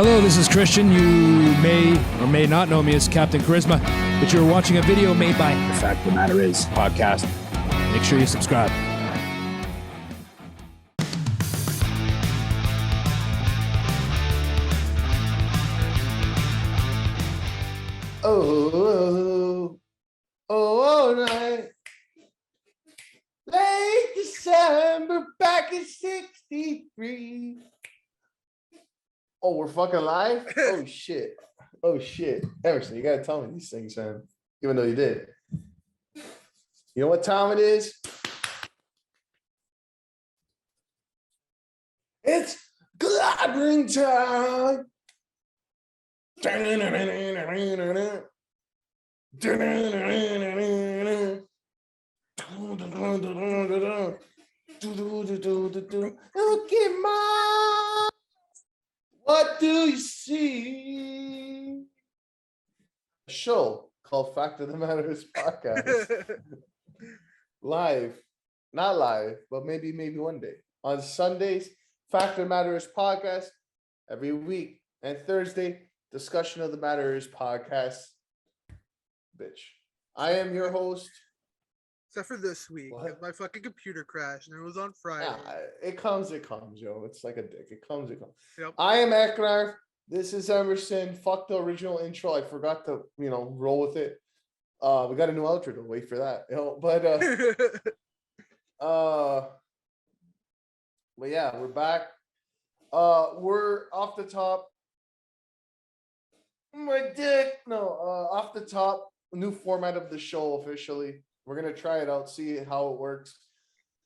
Hello, this is Christian. You may or may not know me as Captain Charisma, but you're watching a video made by The Fact of the Matter Is podcast. Make sure you subscribe. Oh, night. Late December back in 63. Oh, we're fucking live? Oh, shit. Oh, shit. Emerson, you gotta tell me these things, man. Even though you did. You know what time it is? It's glabbering time. Look at my. What do you see? A show called Fact of the Matter Is podcast. Live. Not live, but maybe one day. On Sundays, Fact of the Matter Is podcast. Every week. And Thursday, Discussion of the Matter Is podcast. Bitch. I am your host. Except for this week, because my fucking computer crashed and it was on Friday. It comes, yo. It's like a dick. It comes. Yep. I am Eknar. This is Emerson. Fuck the original intro. I forgot to, roll with it. We got a new outro to wait for that. But yeah, we're back. We're off the top. My dick. No, off the top. New format of the show officially. We're gonna try it out, see how it works.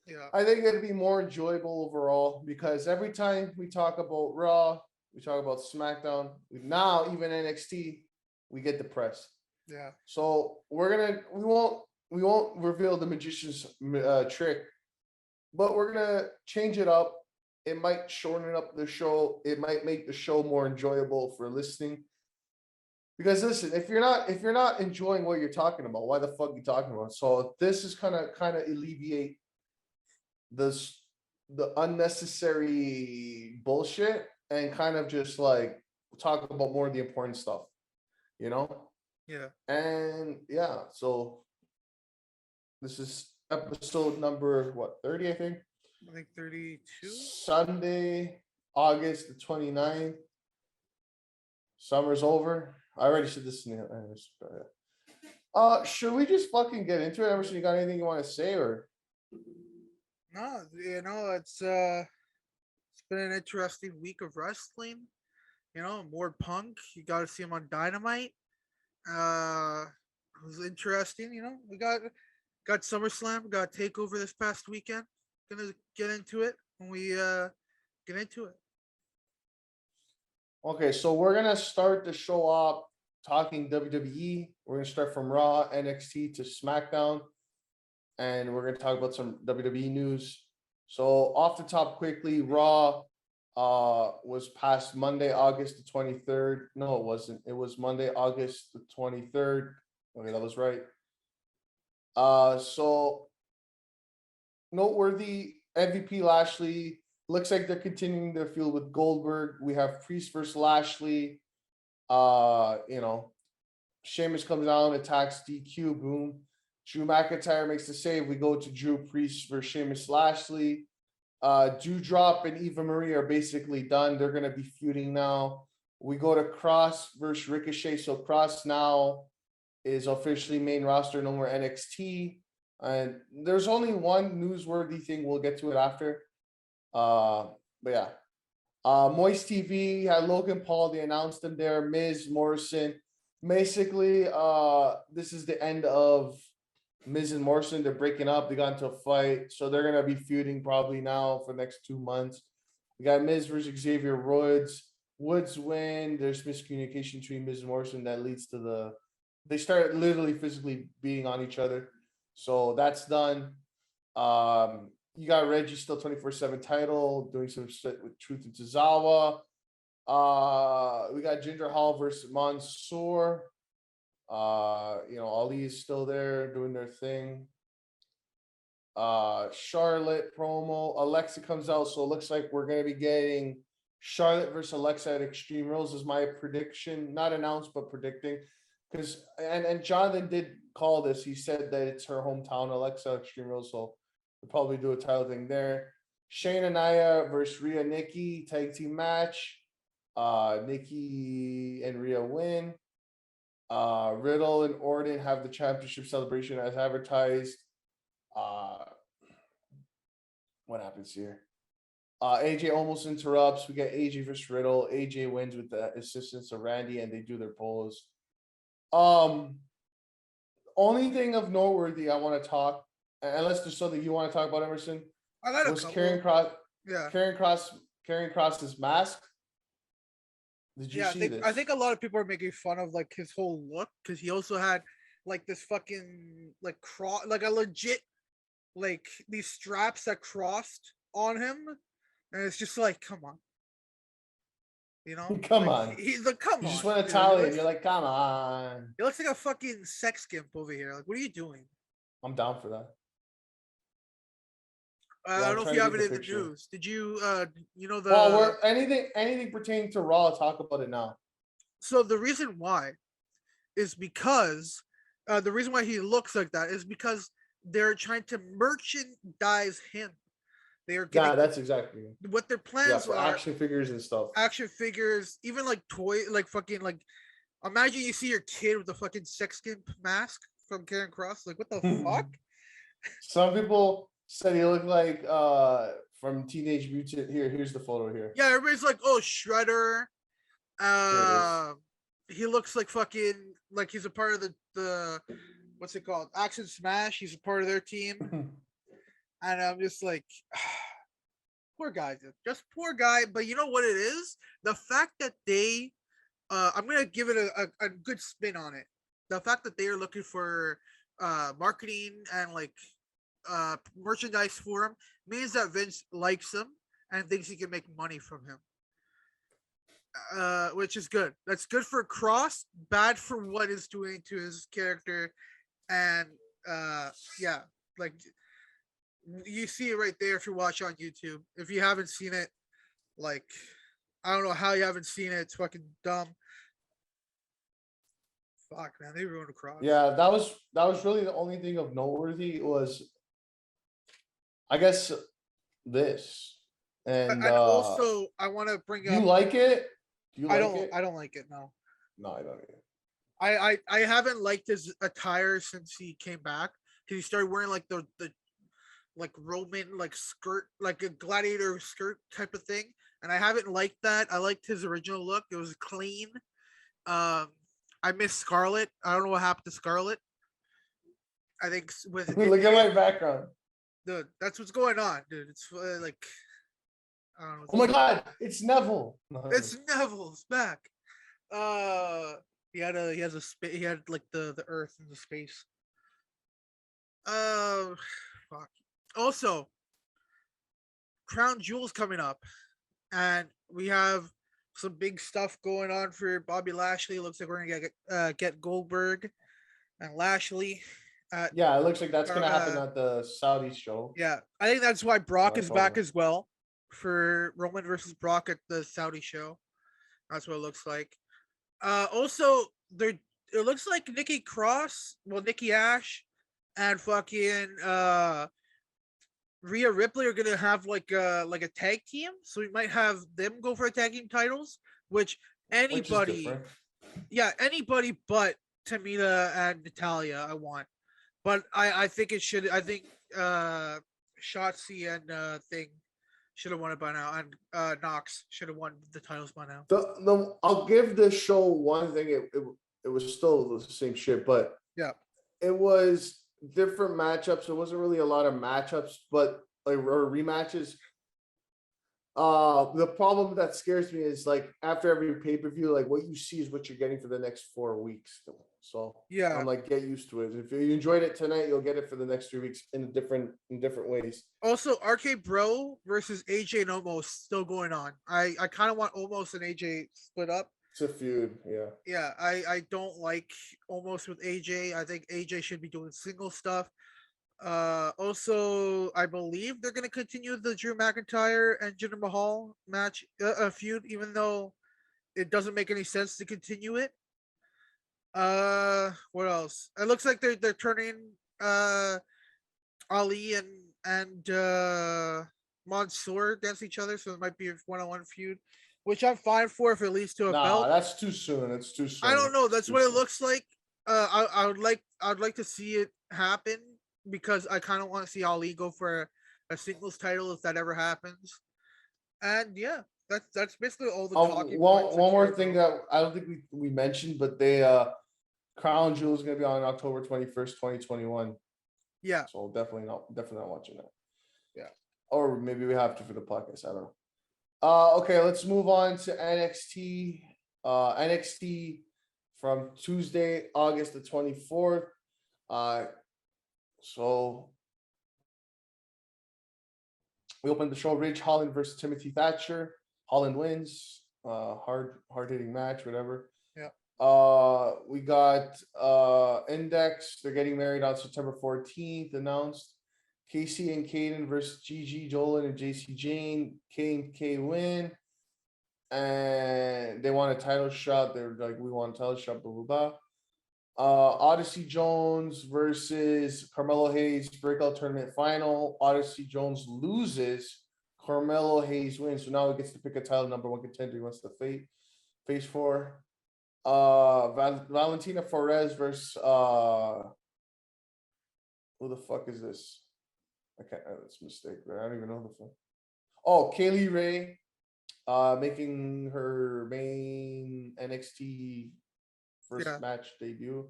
Yeah, I think it'd be more enjoyable overall because every time we talk about Raw, we talk about SmackDown, now even NXT, we get depressed. Yeah. So we won't reveal the magician's trick, but we're gonna change it up. It might shorten up the show. It might make the show more enjoyable for listening. Because listen, if you're not enjoying what you're talking about, why the fuck are you talking about? So this is kind of alleviate the unnecessary bullshit and kind of just like talk about more of the important stuff, Yeah. And yeah, so this is episode number 30, I think. I think 32. Sunday, August the 29th. Summer's over. I already said this in the should we just fucking get into it? Emerson, you got anything you want to say or? No, it's been an interesting week of wrestling. More Punk. You got to see him on Dynamite. It was interesting. We got Summerslam, got Takeover this past weekend. Gonna get into it when we get into it. Okay, so we're gonna start the show off talking WWE. We're gonna start from Raw, NXT to SmackDown, and we're gonna talk about some WWE news. So off the top quickly, Raw was past Monday, August the 23rd. No, it wasn't. It was Monday, August the 23rd. Okay, that was right. So noteworthy, MVP Lashley. Looks like they're continuing their feud with Goldberg. We have Priest versus Lashley. Sheamus comes down, attacks DQ, boom. Drew McIntyre makes the save. We go to Drew Priest versus Sheamus Lashley. Doudrop and Eva Marie are basically done. They're gonna be feuding now. We go to Cross versus Ricochet. So Cross now is officially main roster, no more NXT. And there's only one newsworthy thing. We'll get to it after. But yeah, Moist TV had Logan Paul. They announced him there. Miz, Morrison. Basically, this is the end of Miz and Morrison. They're breaking up. They got into a fight, so they're gonna be feuding probably now for the next 2 months. We got Miz versus Xavier Woods. Woods win. There's miscommunication between Miz and Morrison that leads to they start literally physically beating on each other. So that's done. You got Reggie still 24/7 title, doing some shit with Truth and Tozawa. We got Jinder Mahal versus Mansoor. Ali is still there doing their thing. Charlotte promo. Alexa comes out, so it looks like we're gonna be getting Charlotte versus Alexa at Extreme Rules is my prediction, not announced but predicting. Because and Jonathan did call this. He said that it's her hometown, Alexa Extreme Rules, so we'll probably do a title thing there. Shayna Naya versus Rhea Nikki tag team match. Nikki and Rhea win. Riddle and Orton have the championship celebration as advertised. What happens here? AJ almost interrupts. We get AJ versus Riddle. AJ wins with the assistance of Randy, and they do their pose. Only thing of noteworthy I want to talk, unless there's something you want to talk about, Emerson, I got was Karrion Kross. Yeah. Karrion Kross's mask. Did you see this? I think a lot of people are making fun of like his whole look because he also had like this fucking like cross, like a legit like these straps that crossed on him, and it's just like, come on, you know, come like, on. He's like, come on. You just went Italian. You're like, come on. He looks like a fucking sex gimp over here. Like, what are you doing? I'm down for that. I don't know if you have it in the news. Did you, you know, the... Well, anything pertaining to Raw, talk about it now. So the reason why is because, the reason why he looks like that is because they're trying to merchandise him. They are getting... Yeah, that's exactly what their plans for are. Action figures and stuff. Action figures, even like toy, like fucking, like, imagine you see your kid with a fucking sex gimp mask from Karrion Kross. Like, what the fuck? Some people said he looked like from Teenage Mutant. Here's the photo here. Yeah, everybody's like, oh, Shredder. He looks like fucking like he's a part of the what's it called? Action Smash. He's a part of their team. And I'm just like, poor guy, dude. Just poor guy. But you know what it is? The fact that they I'm gonna give it a good spin on it. The fact that they are looking for marketing and like merchandise for him means that Vince likes him and thinks he can make money from him, which is good. That's good for Cross, bad for what it's doing to his character. And yeah, like you see it right there if you watch on YouTube. If you haven't seen it, like, I don't know how you haven't seen it. It's fucking dumb. Fuck, man, they ruined Cross. Yeah, that was really the only thing of noteworthy was, I guess, this. And also, I want to bring up. You like it? I don't like it. No. No, I don't either. I haven't liked his attire since he came back because he started wearing like the like Roman like skirt, like a gladiator skirt type of thing, and I haven't liked that. I liked his original look. It was clean. I miss Scarlett. I don't know what happened to Scarlett. I think with look at my background. Dude, that's what's going on, dude. It's like, I don't know. Oh my god, it's Neville. It's Neville's back. He had like the Earth and the space. Fuck. Also, Crown Jewel's coming up, and we have some big stuff going on for Bobby Lashley. Looks like we're gonna get Goldberg and Lashley. Yeah, it looks like that's gonna happen at the Saudi show. Yeah, I think that's why Brock is back as well for Roman versus Brock at the Saudi show. That's what it looks like. Also, it looks like Nikki Ash, and fucking Rhea Ripley are gonna have like a tag team. So we might have them go for tag team titles, which anybody but Tamina and Natalya I want. But I think it should. I think Shotzi and thing should have won it by now, and Knox should have won the titles by now. I'll give this show one thing. It was still the same shit, but yeah, it was different matchups. It wasn't really a lot of matchups, but like or rematches. The problem that scares me is like after every pay-per-view, like what you see is what you're getting for the next 4 weeks. So yeah, I'm like, get used to it. If you enjoyed it tonight, you'll get it for the next 3 weeks in different ways. Also, RK Bro versus AJ and Omos still going on. I kind of want Omos and AJ split up. It's a feud, yeah. Yeah, I don't like Omos with AJ. I think AJ should be doing single stuff. Also, I believe they're gonna continue the Drew McIntyre and Jinder Mahal match feud, even though it doesn't make any sense to continue it. What else? It looks like they're turning Ali and Mansoor against each other, so it might be a one-on-one feud, which I'm fine for if it leads to a belt. That's too soon. It's too soon. I don't know. That's what it looks like. I'd like to see it happen because I kind of want to see Ali go for a singles title if that ever happens. And yeah, that's basically all the talking points. One more thing that I don't think we mentioned, but they Crown Jewel is gonna be on October 21st, 2021. Yeah. So definitely not watching that. Yeah. Or maybe we have to for the podcast. I don't know. Okay, let's move on to NXT. NXT from Tuesday, August the 24th. So we opened the show. Ridge Holland versus Timothy Thatcher. Holland wins. Hard hitting match, whatever. Yeah. We got Index. They're getting married on September 14th. Announced. Casey and Caden versus Gigi Dolan and JC Jane. K and K win. And they want a title shot. They're like, we want a title shot, blah, blah, blah. Odyssey Jones versus Carmelo Hayes breakout tournament final. Odyssey Jones loses. Carmelo Hayes wins. So now he gets to pick a title number one contender he wants to face for. Valentina Flores versus who the fuck is this? I can't. That's a mistake. I don't even know the fuck. Oh, Kaylee Ray, making her main NXT first match debut.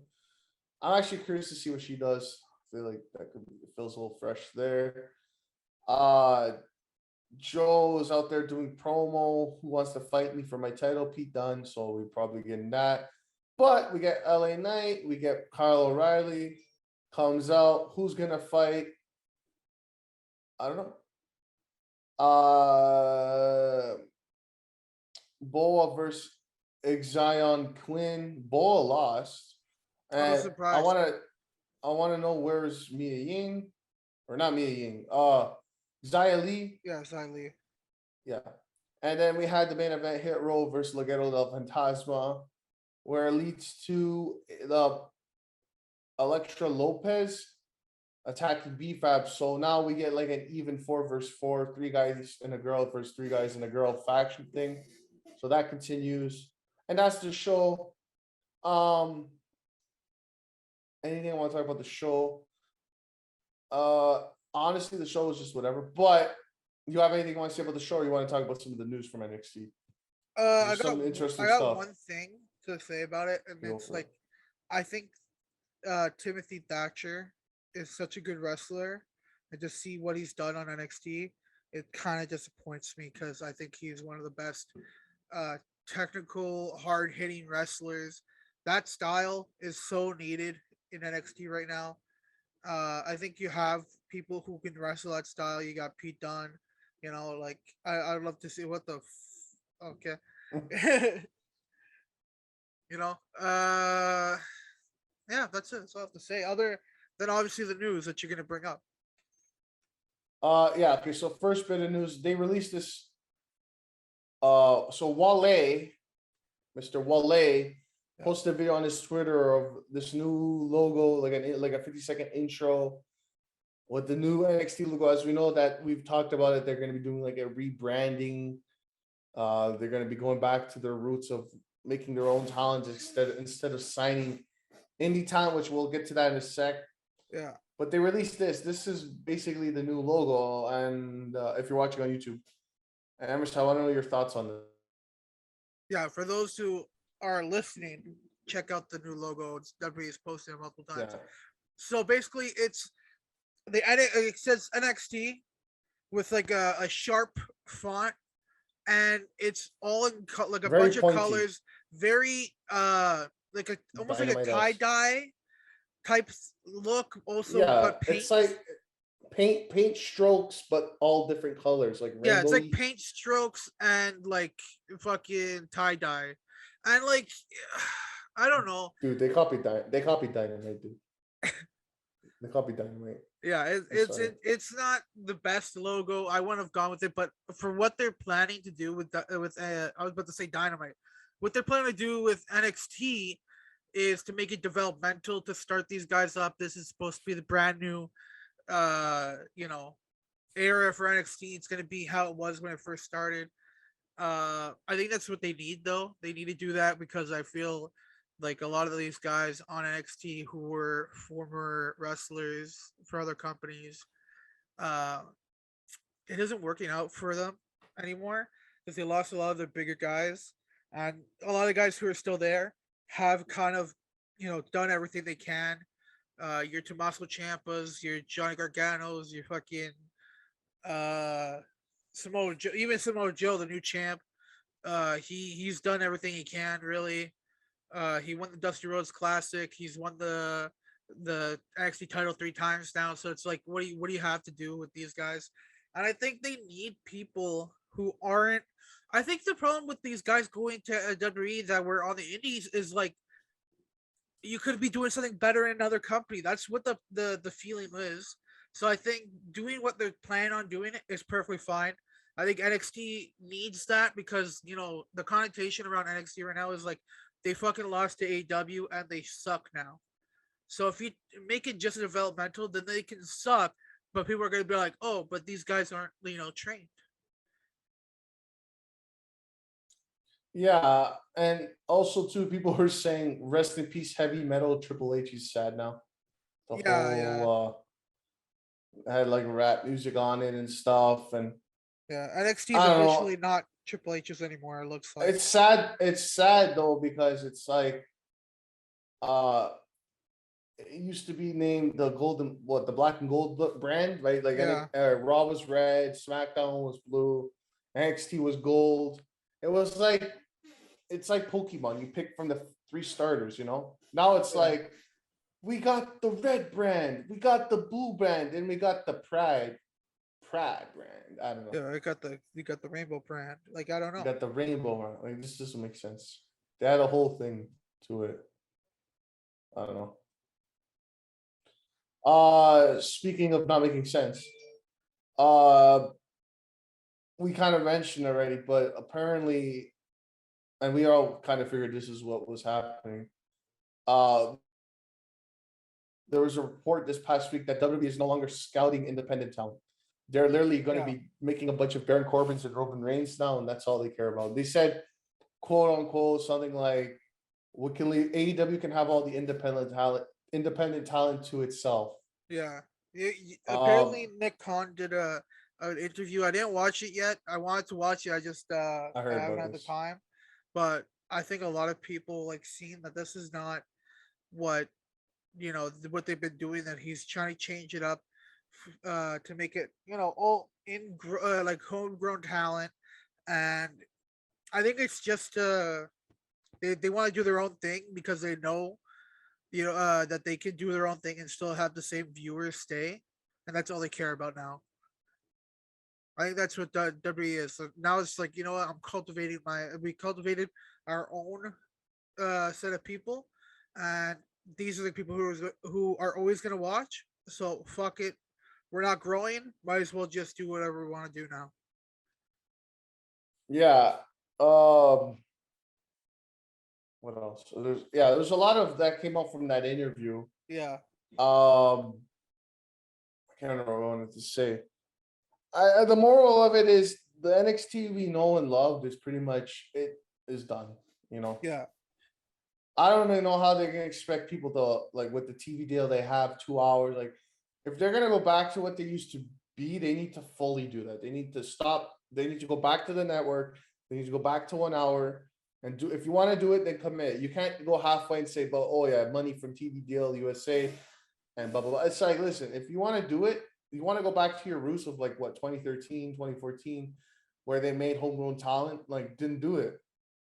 I'm actually curious to see what she does. I feel like it feels a little fresh there. Joe is out there doing promo. Who wants to fight me for my title? Pete Dunne. So we're probably getting that. But we get LA Knight. We get Kyle O'Reilly. Comes out. Who's gonna fight? I don't know. Boa versus Xion Quinn. Boa lost. And I wanna know where's Mia Ying. Or not Mia Ying. Xia Li. Yeah, Xia Li. Yeah. And then we had the main event, Hit Row versus Legado del Fantasma, where it leads to the Elektra Lopez attacking BFAB. So now we get like an even 4 versus 4, 3 guys and a girl versus 3 guys and a girl faction thing. So that continues. And that's the show. Anything I want to talk about the show? Honestly, the show is just whatever. But you have anything you want to say about the show, or you want to talk about some of the news from NXT? I got one thing to say about it, and it's like, I think Timothy Thatcher is such a good wrestler, and just see what he's done on NXT, it kind of disappoints me because I think he's one of the best technical, hard-hitting wrestlers. That style is so needed in NXT right now. I think you have people who can wrestle that style. You got Pete Dunne, you know, like I'd love to see what the okay. You know, yeah, that's it. That's all I have to say. Other than obviously the news that you're gonna bring up. Yeah, okay. So first bit of news, they released this. So Wale, Mr. Wale, posted a video on his Twitter of this new logo, like a 50-second intro with the new NXT logo. As we know that we've talked about it, they're going to be doing like a rebranding. They're going to be going back to their roots of making their own talent instead of signing indie talent, which we'll get to that in a sec. Yeah. But they released this. This is basically the new logo. And if you're watching on YouTube, and Emerson, I want to know your thoughts on this. Yeah, for those who are listening, check out the new logo. WWE's posted it multiple times. Yeah. So basically, it says NXT with like a sharp font, and it's all in like a very bunch pointy. Of colors, very like almost Dynamite like a tie-dye type look. Also, yeah, but it's like paint strokes, but all different colors. Like yeah, it's like paint strokes and like fucking tie-dye. And like, I don't know, dude. They copied Dynamite, dude. They copied Dynamite. Yeah, it's not the best logo. I wouldn't have gone with it, but for what they're planning to do with I was about to say Dynamite. What they're planning to do with NXT is to make it developmental to start these guys up. This is supposed to be the brand new, you know, era for NXT. It's going to be how it was when it first started. I think that's what they need, though. They need to do that because I feel like a lot of these guys on NXT who were former wrestlers for other companies, uh, it isn't working out for them anymore because they lost a lot of the bigger guys, and a lot of guys who are still there have kind of, done everything they can. Your Tommaso Ciampas, your Johnny Garganos, your fucking uh Samoa Joe, even Samoa Joe, the new champ. He's done everything he can really. He won the Dusty Rhodes Classic. He's won the NXT title 3 times now. So it's like, what do you have to do with these guys? And I think they need people who aren't. I think the problem with these guys going to WWE that were on the Indies is like you could be doing something better in another company. That's what the feeling is. So I think doing what they're planning on doing is perfectly fine. I think NXT needs that because the connotation around NXT right now is like they fucking lost to AEW and they suck now. So if you make it just developmental, then they can suck, but people are gonna be like, oh, but these guys aren't trained. Yeah, and also too, people were saying rest in peace, heavy metal. Triple H is sad now. The Yeah. whole had like rap music on it and stuff, and Yeah, NXT is I don't officially know. not Triple H's anymore. It looks like. It's sad. It's sad though because it's like uh it used to be named the black and gold brand, right? Like Yeah, Raw was red, SmackDown was blue, NXT was gold. It was like it's like Pokemon. You pick from the 3 starters. Now it's yeah, like we got the red brand, we got the blue brand, and we got the Pride brand. I don't know. yeah. We got the Rainbow brand. Like I don't We know. got the rainbow one. Like this doesn't make sense. They had a whole thing to it. I don't know. Speaking of not making sense, uh we kind of mentioned already, but apparently, and we all kind of figured this is what was happening. Uh there was a report this past week that WWE is no longer scouting independent talent. They're literally going to Yeah, be making a bunch of Baron Corbins and Roman Reigns now, and that's all they care about. They said, quote unquote, something like, "We can leave, AEW can have all the independent talent to itself." yeah. Apparently, Um, Nick Khan did an interview. I didn't watch it yet. I wanted to watch it. I just I I heard haven't about had the this. time. But I think a lot of people like seeing that this is not what what they've been doing. That he's trying to change it up, to make it all like homegrown talent. And I think it's just they want to do their own thing because they know that they can do their own thing and still have the same viewers stay, and that's all they care about now. I think that's what WWE is. So now it's like, what, we cultivated our own set of people, and these are the people who are always gonna watch. So fuck it, we're not growing. Might as well just do whatever we want to do now. Yeah. What else? There's a lot of that came up from that interview. Yeah, I can't remember what I wanted to say. The moral of it is the NXT we know and loved is pretty much it is done. You know, yeah, I don't even know how they're gonna expect people to like with the TV deal they have 2 hours. Like, if they're gonna go back to what they used to be, they need to fully do that. They need to stop. They need to go back to the network. They need to go back to 1 hour and do. If you want to do it, then commit. You can't go halfway and say, "But oh yeah, money from TV deal USA and blah blah blah." It's like, listen, if you want to do it, you want to go back to your roots of like what 2013, 2014, where they made homegrown talent. Like, didn't do it.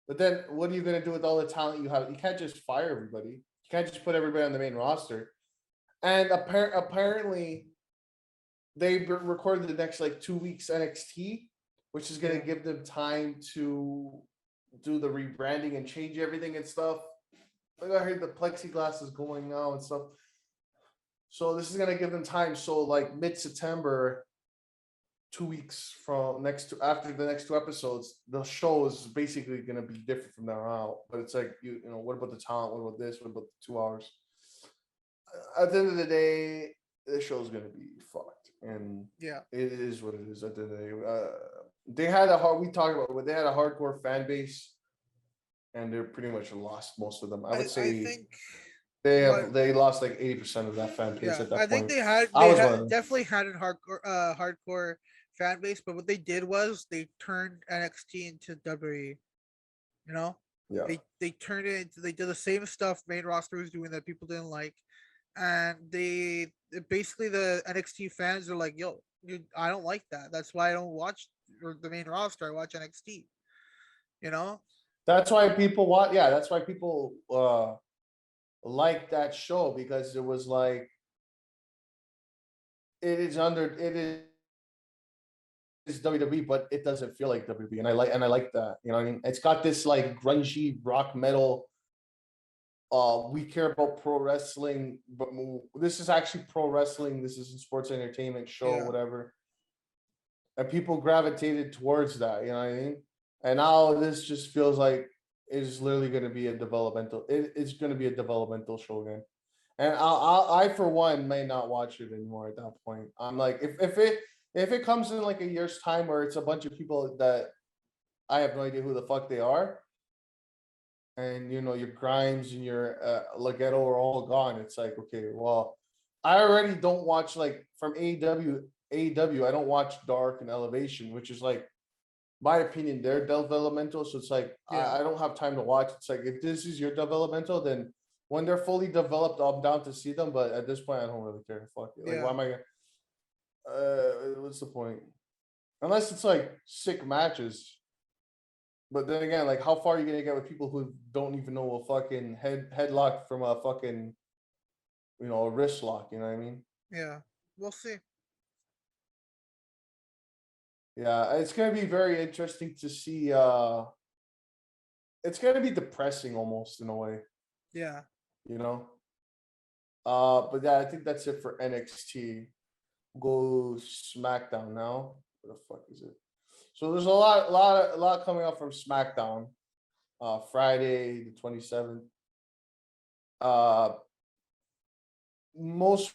But then what are you going to do with all the talent you have? You can't just fire everybody. You can't just put everybody on the main roster. And apparently, they recorded the next like 2 weeks NXT, which is going yeah. to give them time to do the rebranding and change everything and stuff. Like I heard the plexiglass is going now and stuff. So this is gonna give them time. So like mid-September, 2 weeks from after the next two episodes, the show is basically gonna be different from there on out. But it's like you know, what about the talent? What about this? What about the 2 hours? At the end of the day, the show's gonna be fucked, and Yeah. it is what it is. At the end of the day, they had a hard. We talked about, but they had a hardcore fan base, and they're pretty much lost most of them. I would I say think they lost like 80% of that fan base yeah, at that I think point. I was one of them. definitely had a hardcore fan base, but what they did was they turned NXT into WWE. You know, Yeah. They turned it into, they did the same stuff main roster was doing that people didn't like, and basically the NXT fans are like, yo, I don't like that. That's why I don't watch the main roster. I watch NXT. You know. That's why people want. Yeah, that's why people like that show, because it was like it is WWE, but it doesn't feel like WWE, and I like that. You know what I mean? It's got this like grungy rock metal. We care about pro wrestling, but this is actually pro wrestling. This is a sports entertainment show, Yeah. whatever. And people gravitated towards that, you know what I mean? And now this just feels like it's literally going to be a developmental. It's going to be a developmental show again. And I for one may not watch it anymore at that point. I'm like, if it comes in like a year's time where it's a bunch of people that I have no idea who the fuck they are, and you know your Grimes and your Leghetto are all gone, it's like, okay, well, I already don't watch like from AEW. I don't watch Dark and Elevation, which is like, my opinion, they're developmental. So it's like Yeah. I don't have time to watch. It's like, if this is your developmental, then when they're fully developed, I'm down to see them. But at this point, I don't really care. Fuck it. Like, Yeah. why am I? What's the point? Unless it's like sick matches. But then again, like, how far are you gonna get with people who don't even know a fucking headlock from a fucking, you know, a wrist lock? You know what I mean? Yeah. We'll see. Yeah, it's gonna be very interesting to see. It's gonna be depressing almost in a way, Yeah. you know. But yeah, I think that's it for NXT. Go SmackDown now. What the fuck is it? So there's a lot coming up from SmackDown. Friday the 27th. Most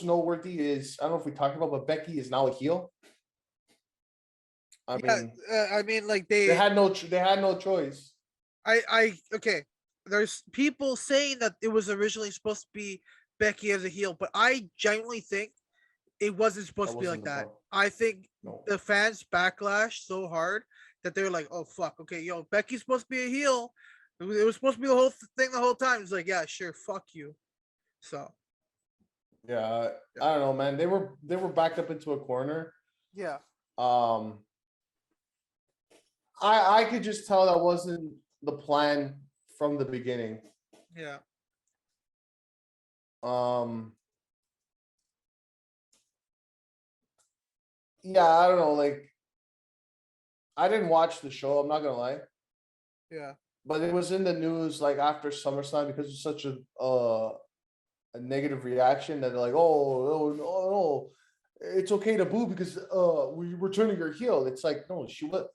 noteworthy is, I don't know if we talked about, but Becky is now a heel. I mean, like they had no choice. Okay. There's people saying that it was originally supposed to be Becky as a heel, but I genuinely think it wasn't supposed to be like that. I think the fans backlash so hard that they're like, oh fuck, okay, yo, Becky's supposed to be a heel. It was supposed to be the whole thing the whole time. It's like, yeah, sure, fuck you. So yeah, I don't know, man. They were backed up into a corner. Yeah. I could just tell that wasn't the plan from the beginning. Yeah. Yeah, I don't know. Like, I didn't watch the show. I'm not gonna lie. Yeah. But it was in the news like after SummerSlam, because it's such a negative reaction that they're like, oh, it's okay to boo because we're turning her heel. It's like, no, she was.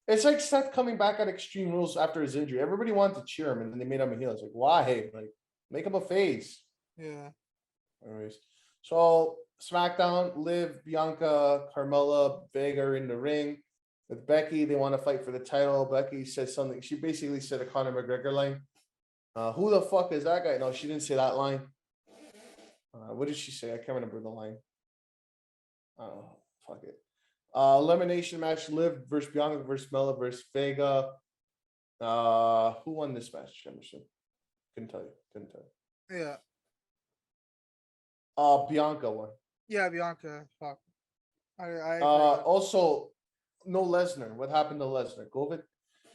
It's like Seth coming back at Extreme Rules after his injury. Everybody wanted to cheer him, and then they made him a heel. It's like, why? Like, make him a face. Yeah. Anyways, so SmackDown, Liv, Bianca, Carmella, Vega are in the ring with Becky. They want to fight for the title. Becky says something. She basically said a Conor McGregor line. Who the fuck is that guy? No, she didn't say that line. What did she say? I can't remember the line. Oh, fuck it. Elimination match: Liv versus Bianca versus Mella versus Vega. Who won this match, Emerson? Couldn't tell you. Yeah. Bianca won. Yeah, Bianca. Fuck. I Also, no Lesnar. What happened to Lesnar? COVID.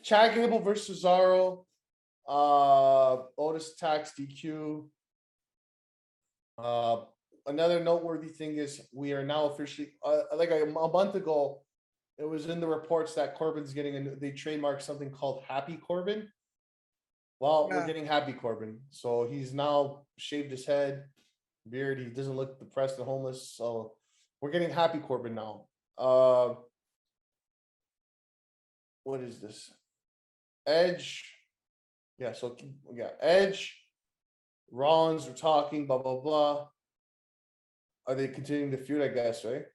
Chad Gable versus Cesaro. Otis attacks DQ. Another noteworthy thing is we are now officially, like a month ago, it was in the reports that Corbin's getting they trademarked something called Happy Corbin. Well, we're getting Happy Corbin. So he's now shaved his head, beard. He doesn't look depressed and homeless. So we're getting Happy Corbin now. What is this? Edge. Yeah, so we got Edge, Rollins, we're talking, blah, blah, blah. Are they continuing the feud, I guess, right?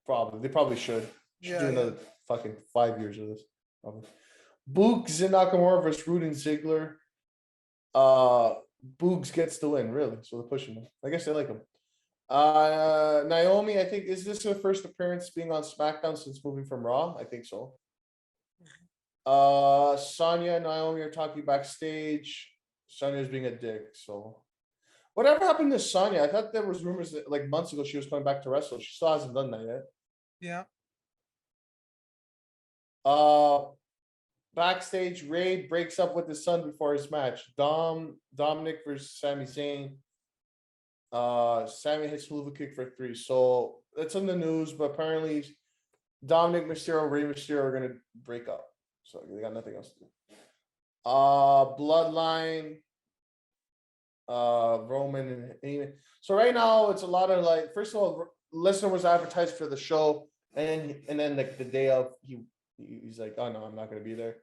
Probably. They probably should. Should do another fucking 5 years of this. Probably. Boogs and Nakamura versus Rude and Ziggler. Boogs gets the win, really. So they're pushing him. I guess they like him. Naomi, I think, is this her first appearance being on SmackDown since moving from Raw? I think so. Sonya and Naomi are talking backstage. Sonya's being a dick, so whatever happened to Sonya? I thought there was rumors that like months ago she was coming back to wrestle. She still hasn't done that yet. Yeah. Backstage, Ray breaks up with his son before his match. Dominic versus Sami Zayn. Sami hits Lucha kick for 3. So that's in the news, but apparently Dominic Mysterio, Rey Mysterio are gonna break up. So they got nothing else to do. Bloodline, Roman and Heyman. So right now it's a lot of like, first of all, Lesnar was advertised for the show, and then like the day of he's like, oh no, I'm not gonna be there.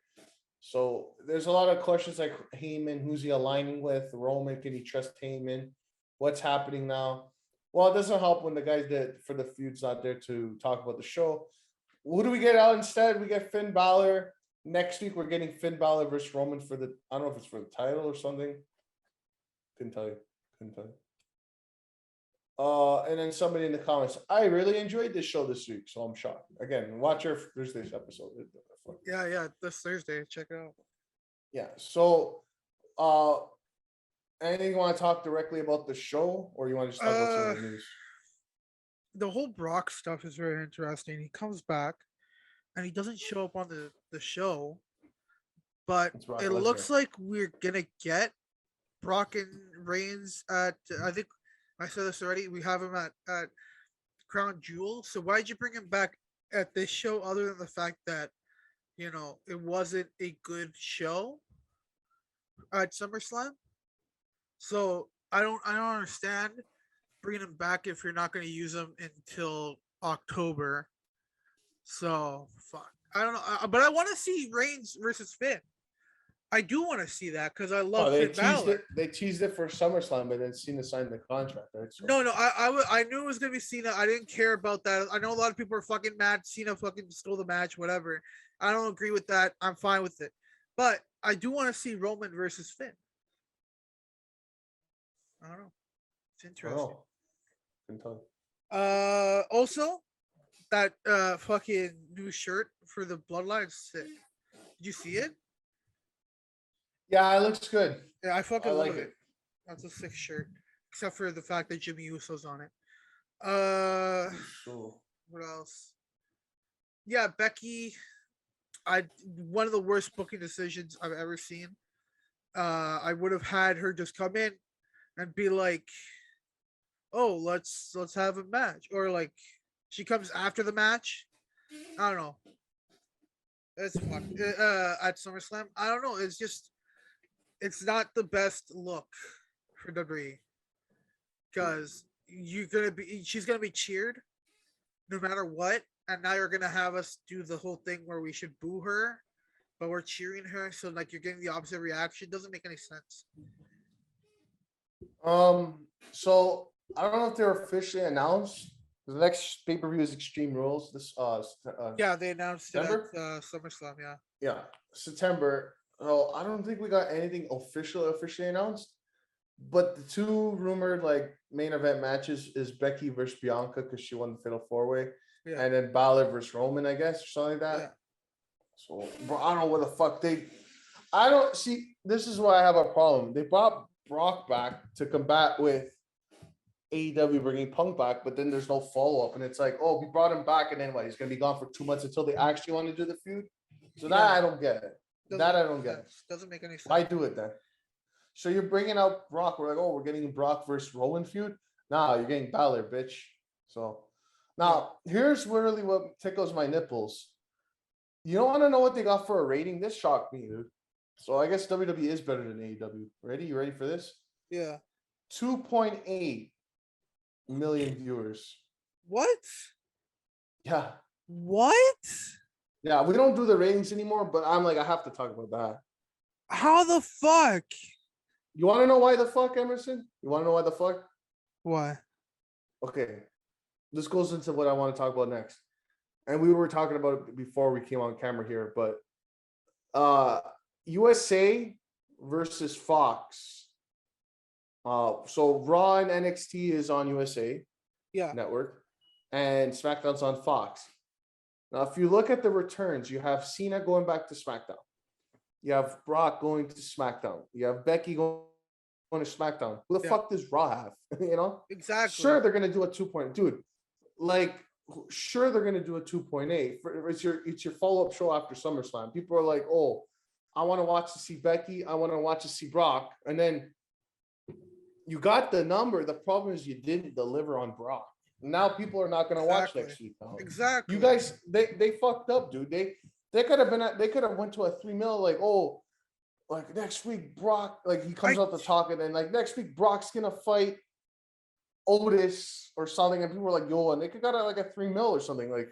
So there's a lot of questions like Heyman, who's he aligning with? Roman, can he trust Heyman? What's happening now? Well, it doesn't help when the guys that for the feud's not there to talk about the show. Who do we get out instead? We get Finn Balor. Next week, we're getting Finn Balor versus Roman for the, I don't know if it's for the title or something. Couldn't tell you. And then somebody in the comments, I really enjoyed this show this week, so I'm shocked. Again, watch our Thursday's episode. Yeah, this Thursday. Check it out. Yeah, so anything you want to talk directly about the show, or you want to just talk about some of the news? The whole Brock stuff is very interesting. He comes back and he doesn't show up on the show, but it looks like we're gonna get Brock and Reigns at, I think I said this already, we have him at Crown Jewel. So why'd you bring him back at this show other than the fact that, you know, it wasn't a good show at SummerSlam? So I don't understand bringing him back if you're not going to use him until October. So fuck, I don't know, but I want to see Reigns versus Finn. I do want to see that because I love Finn Balor. They teased it for SummerSlam, but then Cena signed the contract, right? So. No, I knew it was gonna be Cena. I didn't care about that. I know a lot of people are fucking mad. Cena fucking stole the match, whatever. I don't agree with that. I'm fine with it, but I do want to see Roman versus Finn. I don't know. It's interesting. Also, that fucking new shirt for the Bloodline is sick. Did you see it? Yeah, it looks good. Yeah, I fucking love it. That's a sick shirt, except for the fact that Jimmy Uso's on it. What else? Yeah, Becky. One of the worst booking decisions I've ever seen. I would have had her just come in and be like, "Oh, let's have a match," or like she comes after the match. I don't know. It's fun. At SummerSlam. I don't know. It's not the best look for WWE because she's gonna be cheered no matter what, and now you're gonna have us do the whole thing where we should boo her, but we're cheering her, so like you're getting the opposite reaction. Doesn't make any sense. So I don't know if they're officially announced. The next pay-per-view is Extreme Rules. This yeah, they announced September? It at SummerSlam. Yeah, September. Oh, I don't think we got anything officially announced. But the two rumored like main event matches is Becky versus Bianca because she won the Fatal 4-Way, and then Balor versus Roman, I guess, or something like that. Yeah. So, bro, I don't know what the fuck I don't see. This is why I have a problem. They brought Brock back to combat with AEW bringing Punk back, but then there's no follow up, and it's like, oh, we brought him back, and then what? He's gonna be gone for 2 months until they actually want to do the feud. So that I don't get it. I don't get. Doesn't make any sense. Why do it then? So you're bringing out Brock. We're like, oh, we're getting Brock versus Roman feud. Nah, you're getting Balor, bitch. So now here's really what tickles my nipples. You don't want to know what they got for a rating? This shocked me, dude. So I guess WWE is better than AEW. Ready? You ready for this? Yeah. 2.8 million viewers. What? Yeah. What? Yeah, we don't do the ratings anymore, but I'm like, I have to talk about that. How the fuck? You want to know why the fuck, Emerson? You want to know why the fuck? What? Okay. This goes into what I want to talk about next. And we were talking about it before we came on camera here, but USA versus Fox. So Raw and NXT is on USA Network, and SmackDown's on Fox. Now, if you look at the returns, you have Cena going back to SmackDown. You have Brock going to SmackDown. You have Becky going to SmackDown. Who the fuck does Raw have? You know? Exactly. Sure, they're gonna do a 2.0. Dude, like, sure, they're gonna do a 2.8. It's your follow-up show after SummerSlam. People are like, oh, I want to watch to see Becky. I want to watch to see Brock. And then you got the number. The problem is you didn't deliver on Brock. Now people are not going to watch next week. Now. Exactly. You guys, they fucked up, dude. They could have went to a 3 mil, like, oh, like next week Brock, like he comes out to talk, and then like next week Brock's gonna fight Otis or something, and people were like, yo, and they could got like a 3 mil or something. Like,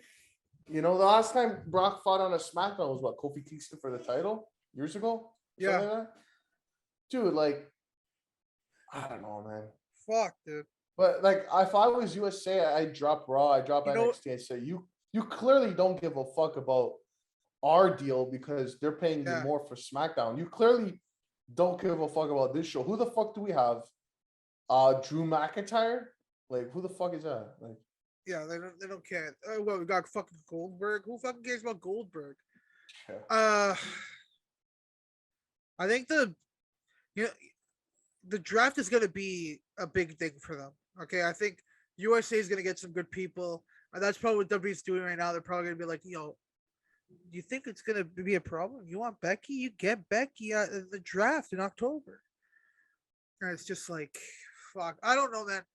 you know, the last time Brock fought on a SmackDown was what, Kofi Kingston for the title years ago? Yeah. Like that? Dude, like, I don't know, man. Fuck, dude. But like, if I was USA, I'd drop Raw, I'd drop NXT, and say, you clearly don't give a fuck about our deal because they're paying you more for SmackDown. You clearly don't give a fuck about this show. Who the fuck do we have? Drew McIntyre? Like, who the fuck is that? Like, yeah, they don't care. Well, we got fucking Goldberg. Who fucking cares about Goldberg? Yeah. I think the draft is gonna be a big thing for them. Okay, I think USA is gonna get some good people, and that's probably what WWE's doing right now. They're probably gonna be like, yo, you think it's gonna be a problem? You want Becky? You get Becky at the draft in October. And it's just like, fuck. I don't know, man.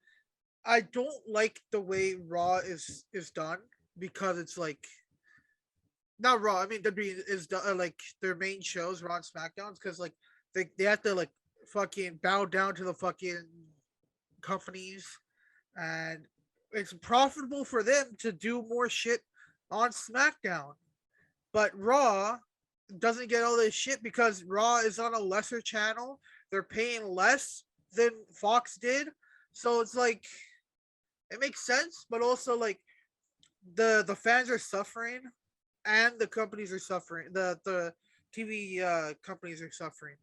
I don't like the way Raw is done because it's like, not Raw. I mean, WWE is done, like their main shows, Raw and SmackDowns, because like they have to like fucking bow down to the fucking companies, and it's profitable for them to do more shit on SmackDown. But Raw doesn't get all this shit because Raw is on a lesser channel. They're paying less than Fox did. So it's like, it makes sense, but also like the fans are suffering and the companies are suffering. The TV companies are suffering.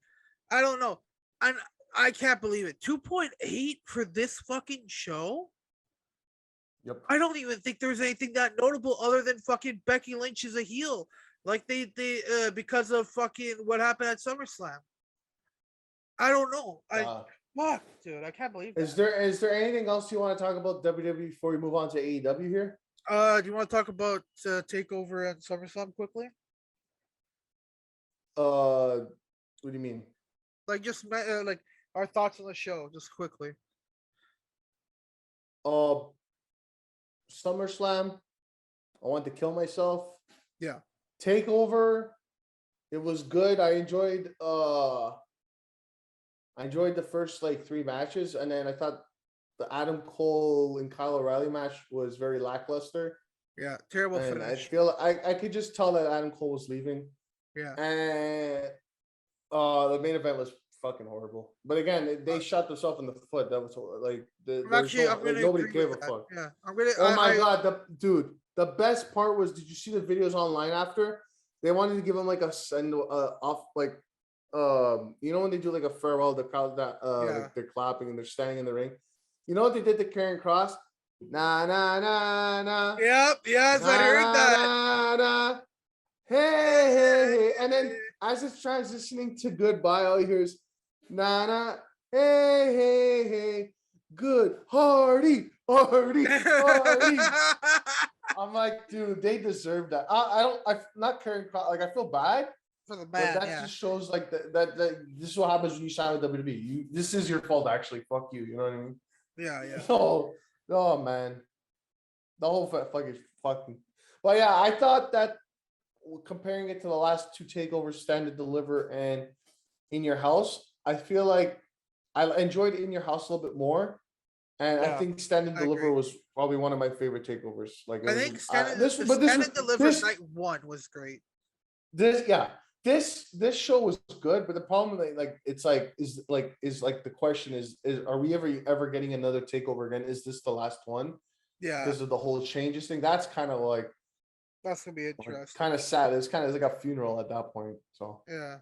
I don't know. And I can't believe it. 2.8 for this fucking show? Yep. I don't even think there's anything that notable other than fucking Becky Lynch is a heel. Like they because of fucking what happened at SummerSlam. I don't know. Fuck, dude, I can't believe that. Is there anything else you want to talk about WWE before we move on to AEW here? Do you want to talk about Takeover and SummerSlam quickly? What do you mean? Like just like our thoughts on the show, just quickly. SummerSlam, I want to kill myself. Yeah. Takeover, it was good. I enjoyed the first like 3 matches, and then I thought the Adam Cole and Kyle O'Reilly match was very lackluster. Yeah, terrible and finish. I feel I could just tell that Adam Cole was leaving. Yeah. And the main event was fucking horrible. But again, they shot themselves in the foot. That was like nobody gave a fuck. Yeah, I'm gonna. Oh my god, the best part was, did you see the videos online after? They wanted to give him like a send off, like you know when they do like a farewell, the crowd that like they're clapping and they're standing in the ring. You know what they did to Karrion Kross? Nah, nah, nah, nah. Yep, yes, I heard that. Nah, nah. Hey, hey, hey. And then as it's transitioning to goodbye, all you hear is nah, nah. Hey, hey, hey. Good. Hardy, Hardy, Hardy. I'm like, dude, they deserve that. I'm not Karrion Kross. Like, I feel bad for the man. But that just shows like that this is what happens when you sign with WWE. This is your fault, actually. Fuck you. You know what I mean? Yeah, yeah. Oh man, the whole fucking. But yeah, I thought that comparing it to the last 2 takeovers, Stand to Deliver and In Your House, I feel like I enjoyed In Your House a little bit more. And I Yeah, think Stand and I Deliver agree. was probably one of my favorite takeovers. Like it I was think Stand this, and but this Stand was and Deliver this night one was great. this yeah this show was good. But the problem is the question is are we ever getting another takeover again? Is this the last one Yeah, because of the whole changes thing? That's kind of that's gonna be like interesting. kind of sad. It's kind of like a funeral at that point. So Yeah.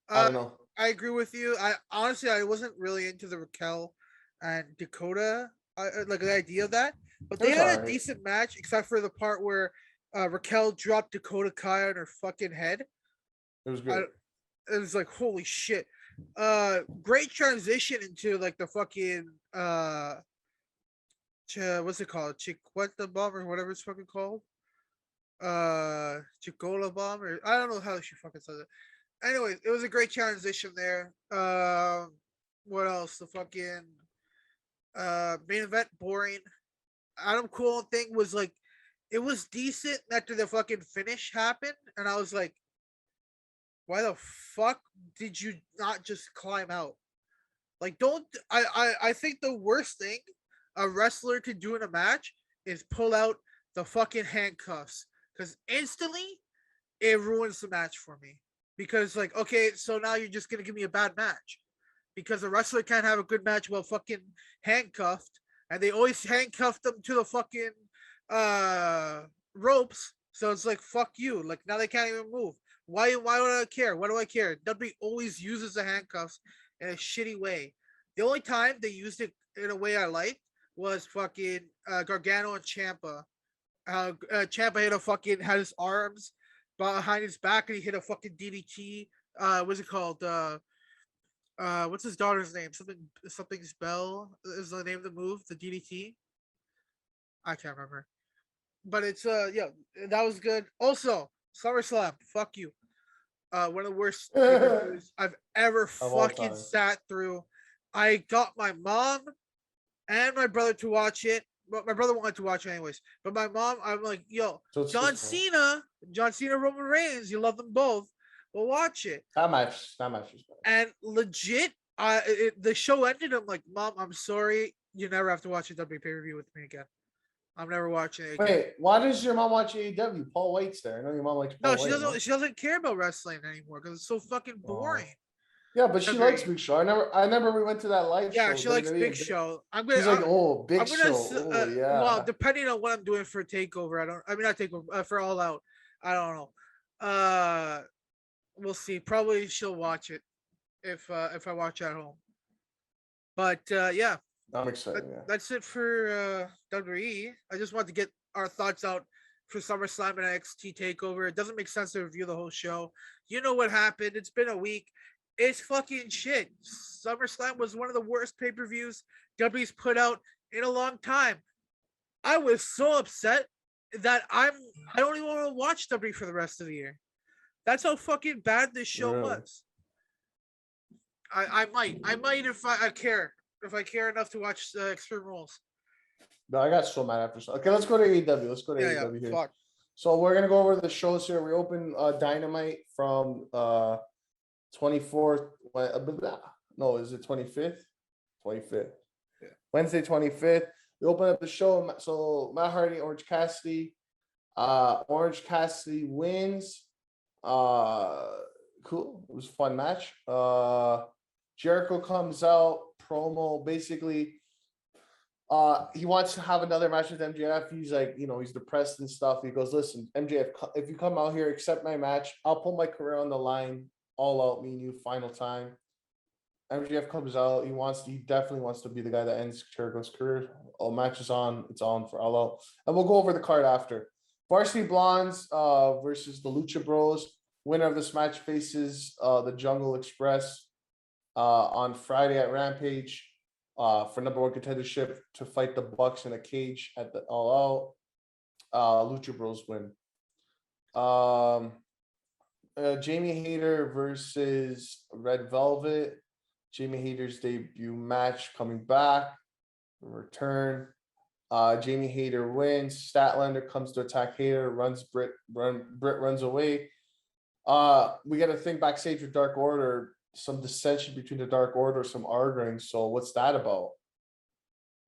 I Uh, don't know. I agree with you. I honestly I wasn't really into the Raquel and Dakota like the idea of that, but It they was had a alright. decent match except for the part where Raquel dropped Dakota Kai on her fucking head. It was I, good. it was like holy shit. Great transition into like the fucking what's it called? Chiqueta bomb or whatever it's fucking called. Chicola bomb or I don't know how she fucking says it. Anyways, it was a great transition there. What else? The fucking main event boring. Adam Cole thing was like, it was decent after the fucking finish happened, and I was like, why the fuck did you not just climb out? Like, don't I think the worst thing a wrestler could do in a match is pull out the fucking handcuffs because instantly it ruins the match for me. Because like, okay, so now you're just gonna give me a bad match because a wrestler can't have a good match while fucking handcuffed, and they always handcuff them to the fucking uh ropes. So it's like fuck you. Like now they can't even move. Why would I care? Why do I care? WWE always uses the handcuffs in a shitty way. The only time they used it in a way I liked was fucking Gargano and Ciampa. Ciampa had his arms behind his back and he hit a fucking DDT. What's it called? What's his daughter's name? Something's Bell is the name of the move. The DDT. I can't remember, but it's yeah, that was good. Also, SummerSlam. Fuck you. One of the worst pay-per-views I've ever Of all fucking time. sat through. I got my mom and my brother to watch it. But my brother wanted to watch it anyways. But my mom, I'm like, yo, So it's John just Cena, Roman Reigns, you love them both. Well, watch it. that match was bad. And legit, the show ended. I'm like, Mom, I'm sorry. You never have to watch a WWE pay-per-view with me again. I'm never watching it again. Wait, why does your mom watch AEW? Paul White's there. I know your mom likes Paul No, she White. doesn't. She doesn't care about wrestling anymore because it's so fucking boring. Yeah, but she WWE. likes Big Show. I remember we went to that live show. Yeah, she likes WWE, Big and Show. She's like, oh, Big I'm gonna. Show. Oh, yeah. Well, depending on what I'm doing for Takeover, I don't. I mean, not Takeover for All Out. I don't know. We'll see. Probably she'll watch it if I watch at home. But yeah, I'm excited. Yeah. that's it for WWE. I just wanted to get our thoughts out for SummerSlam and NXT Takeover. It doesn't make sense to review the whole show. You know what happened? It's been a week. It's fucking shit. SummerSlam was one of the worst pay-per-views WWE's put out in a long time. I was so upset that I don't even want to watch WWE for the rest of the year. That's how fucking bad this show was. I might if I care. If I care enough to watch Extreme Rules. No, I got so mad after. Okay, let's go to AEW. Let's go to AEW here. Fuck. So we're gonna go over the shows here. We open Dynamite from 24th. No, is it 25th? 25th. Yeah. Wednesday 25th. We open up the show. So Matt Hardy, Orange Cassidy. Orange Cassidy wins. Cool. It was a fun match. Jericho comes out, promo, basically. He wants to have another match with MJF. He's like, he's depressed and stuff. He goes, listen, MJF, if you come out here, accept my match. I'll put my career on the line, all out, me and you, final time. MJF comes out. He definitely wants to be the guy that ends Jericho's career. All matches on. It's on for all out. And we'll go over the card after. Varsity Blondes versus the Lucha Bros. Winner of this match faces the Jungle Express on Friday at Rampage for number one contendership to fight the Bucks in a cage at the All Out. Lucha Bros win. Jamie Hayter versus Red Velvet. Jamie Hayter's debut match coming back. Return. Jamie Hayter wins. Statlander comes to attack Hayter. Britt runs away. We got a thing backstage with Dark Order. Some dissension between the Dark Order. Some arguing. So what's that about?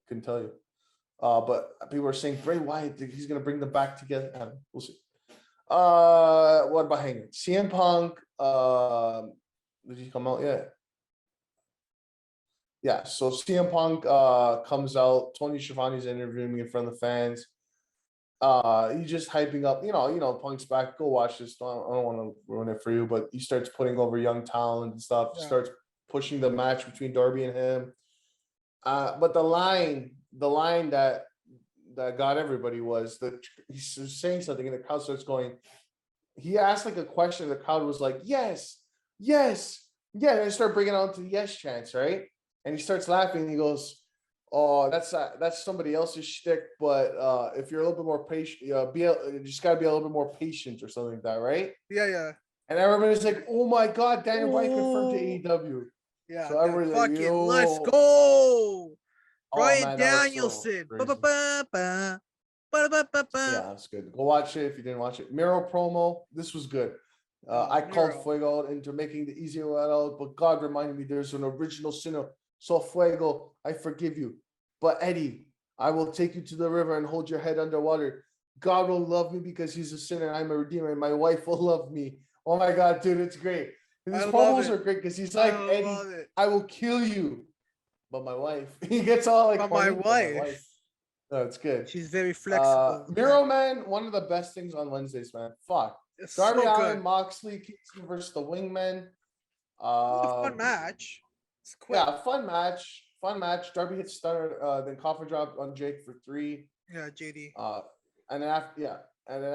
couldn't tell you. But people are saying Bray Wyatt, he's gonna bring them back together. I don't know, we'll see. What about Hangman? CM Punk. Did he come out yet? Yeah. So CM Punk comes out. Tony Schiavone's interviewing me in front of the fans. He's just hyping up. Punk's back. Go watch this. I don't want to ruin it for you, but he starts putting over young talent and stuff. Yeah. Starts pushing the match between Darby and him. But the line that got everybody was that he's saying something and the crowd starts going. He asked like a question. The crowd was like, yes, yes, yeah. And they start bringing it on to the yes chants, right? And he starts laughing. And he goes, "Oh, that's somebody else's shtick. But if you're a little bit more patient, you just gotta be a little bit more patient or something like that, right?" Yeah. And everybody's like, "Oh my God, Daniel Bryan confirmed to AEW." Yeah. So everybody's like, fucking "Yo, let's go, oh, Brian man, that was so Danielson. crazy. Ba-ba-ba-ba. Ba-ba-ba-ba. Yeah, that's good. Go watch it if you didn't watch it. Miro promo. This was good. I called Miro. Fuego out into making the easier way out, but God reminded me there's an original sinner. So Fuego, I forgive you. But Eddie, I will take you to the river and hold your head underwater. God will love me because he's a sinner. I'm a redeemer, and my wife will love me. Oh my God, dude, it's great. And his I love promos it. are great because he's like, I Eddie, love it. I will kill you. But my wife, he gets all like, But my horny, wife. No, it's good. She's very flexible. Miro, man, one of the best things on Wednesdays, man. Fuck. It's Darby so Allin, good. Moxley, Kingston versus the Wingmen. It's a fun match. It's quick. Yeah, fun match. Fun match. Darby hits stunner, then coffin drop on Jake for 3. Yeah, JD. And then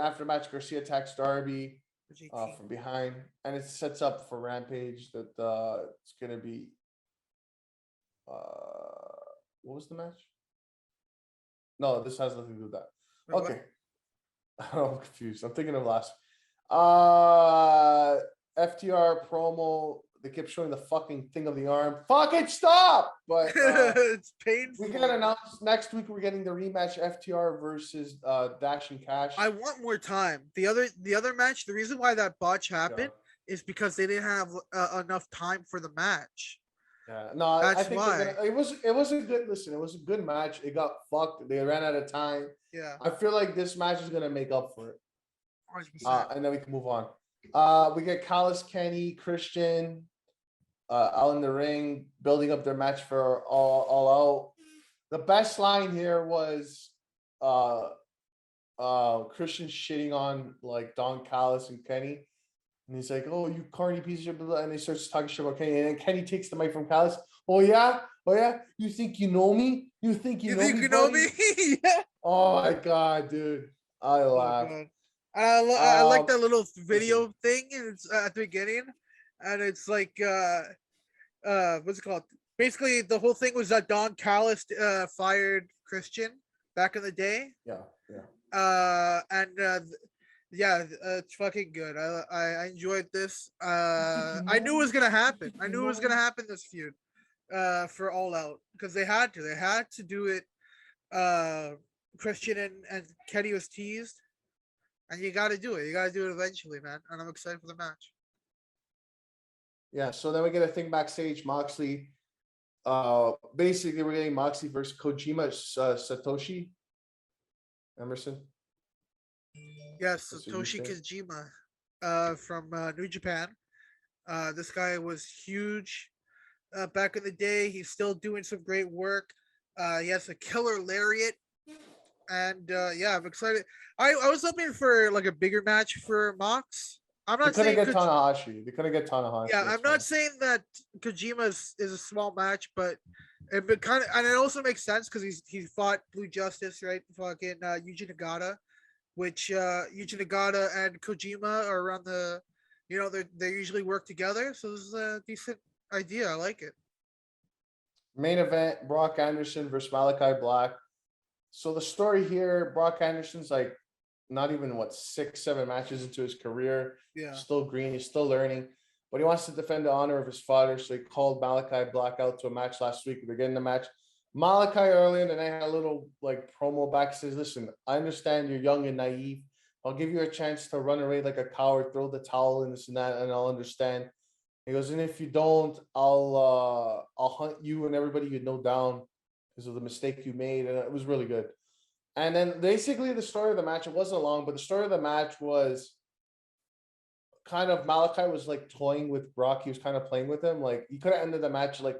after match, Garcia attacks Darby from behind, and it sets up for Rampage that it's gonna be. What was the match? No, this has nothing to do with that. Wait, Okay. I'm confused. I'm thinking of last. FTR promo. They kept showing the fucking thing of the arm. Fucking stop! But it's painful. we got announced next week. We're getting the rematch FTR versus Dash and Cash. I want more time. The other match. The reason why that botch happened is because they didn't have enough time for the match. Yeah, no, That's I think why. it was a good listen. It was a good match. It got fucked. They ran out of time. Yeah, I feel like this match is gonna make up for it. 100%. And then we can move on. We get Callis, Kenny, Christian out in the ring, building up their match for all out. The best line here was Christian shitting on like Don Callis and Kenny. And he's like, "Oh, you carny piece of shit," and he starts talking shit about Kenny. And then Kenny takes the mic from Callis. Oh yeah? You think you know me? You think you know me? Yeah. Oh my God, dude. I laughed. I like that little video thing. And it's at the beginning, and it's like what's it called? Basically, the whole thing was that Don Callis fired Christian back in the day. Yeah. It's fucking good. I enjoyed this. I knew it was gonna happen. I knew it was gonna happen this feud for All Out because they had to do it. Christian and Kenny was teased, and you got to do it. You got to do it eventually, man. And I'm excited for the match. Yeah. So then we get a thing backstage. Moxley. Basically, we're getting Moxley versus Kojima Satoshi Emerson. Yes, Satoshi Kojima from New Japan. This guy was huge back in the day. He's still doing some great work. He has a killer lariat. And I'm excited. I was hoping for like a bigger match for Mox. I'm not saying Tanahashi. They couldn't get Tanahashi. Yeah, I'm not saying that Kojima is a small match, but it kind of, and it also makes sense because he fought Blue Justice, right? Fucking Yuji Nagata, which Yuji Nagata and Kojima are around the, they usually work together. So this is a decent idea. I like it. Main event: Brock Anderson versus Malachi Black. So the story here: Brock Anderson's like not even 6-7 matches into his career. Yeah, still green. He's still learning, but he wants to defend the honor of his father. So he called Malachi Black out to a match last week. They're getting the match. Malachi earlier, and then I had a little like promo back. Says, "Listen, I understand you're young and naive. I'll give you a chance to run away like a coward, throw the towel in this and that, and I'll understand." He goes, "And if you don't, I'll hunt you and everybody you know down, because of the mistake you made, and it was really good. And then basically the story of the match, it wasn't long, but the story of the match was kind of Malachi was like toying with Brock. He was kind of playing with him. Like he could have ended the match like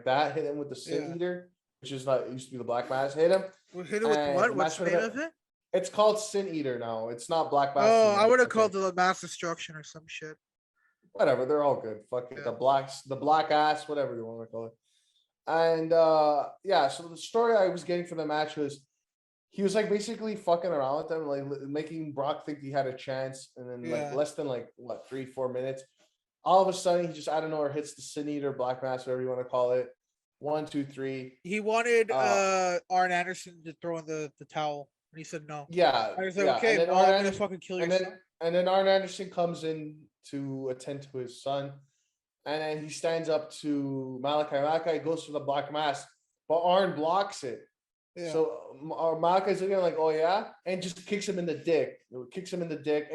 that, hit him with the Sin Eater, which is not, it used to be the Black Mass, hit him. We hit it with what? What's the name of it? It's called Sin Eater now. It's not Black Mass. Oh, I would have called it the Mass Destruction or some shit. Whatever, they're all good. Fuck it. The black ass, whatever you want to call it. And so the story I was getting from the match was he was like basically fucking around with them, like making Brock think he had a chance, and then like less than like what 3-4 minutes, all of a sudden he just out of nowhere hits the Sin Eater, Black Mass, whatever you want to call it. 1, 2, 3. He wanted Arn Anderson to throw in the towel, and he said no. Yeah. I was like, okay, well, I'm gonna fucking kill yourself. And then Arn Anderson comes in to attend to his son, and then he stands up to Malachi. Malachi goes for the Black Mass, but Arn blocks it. Yeah. So Malachi's looking like, oh yeah, and just kicks him in the dick. And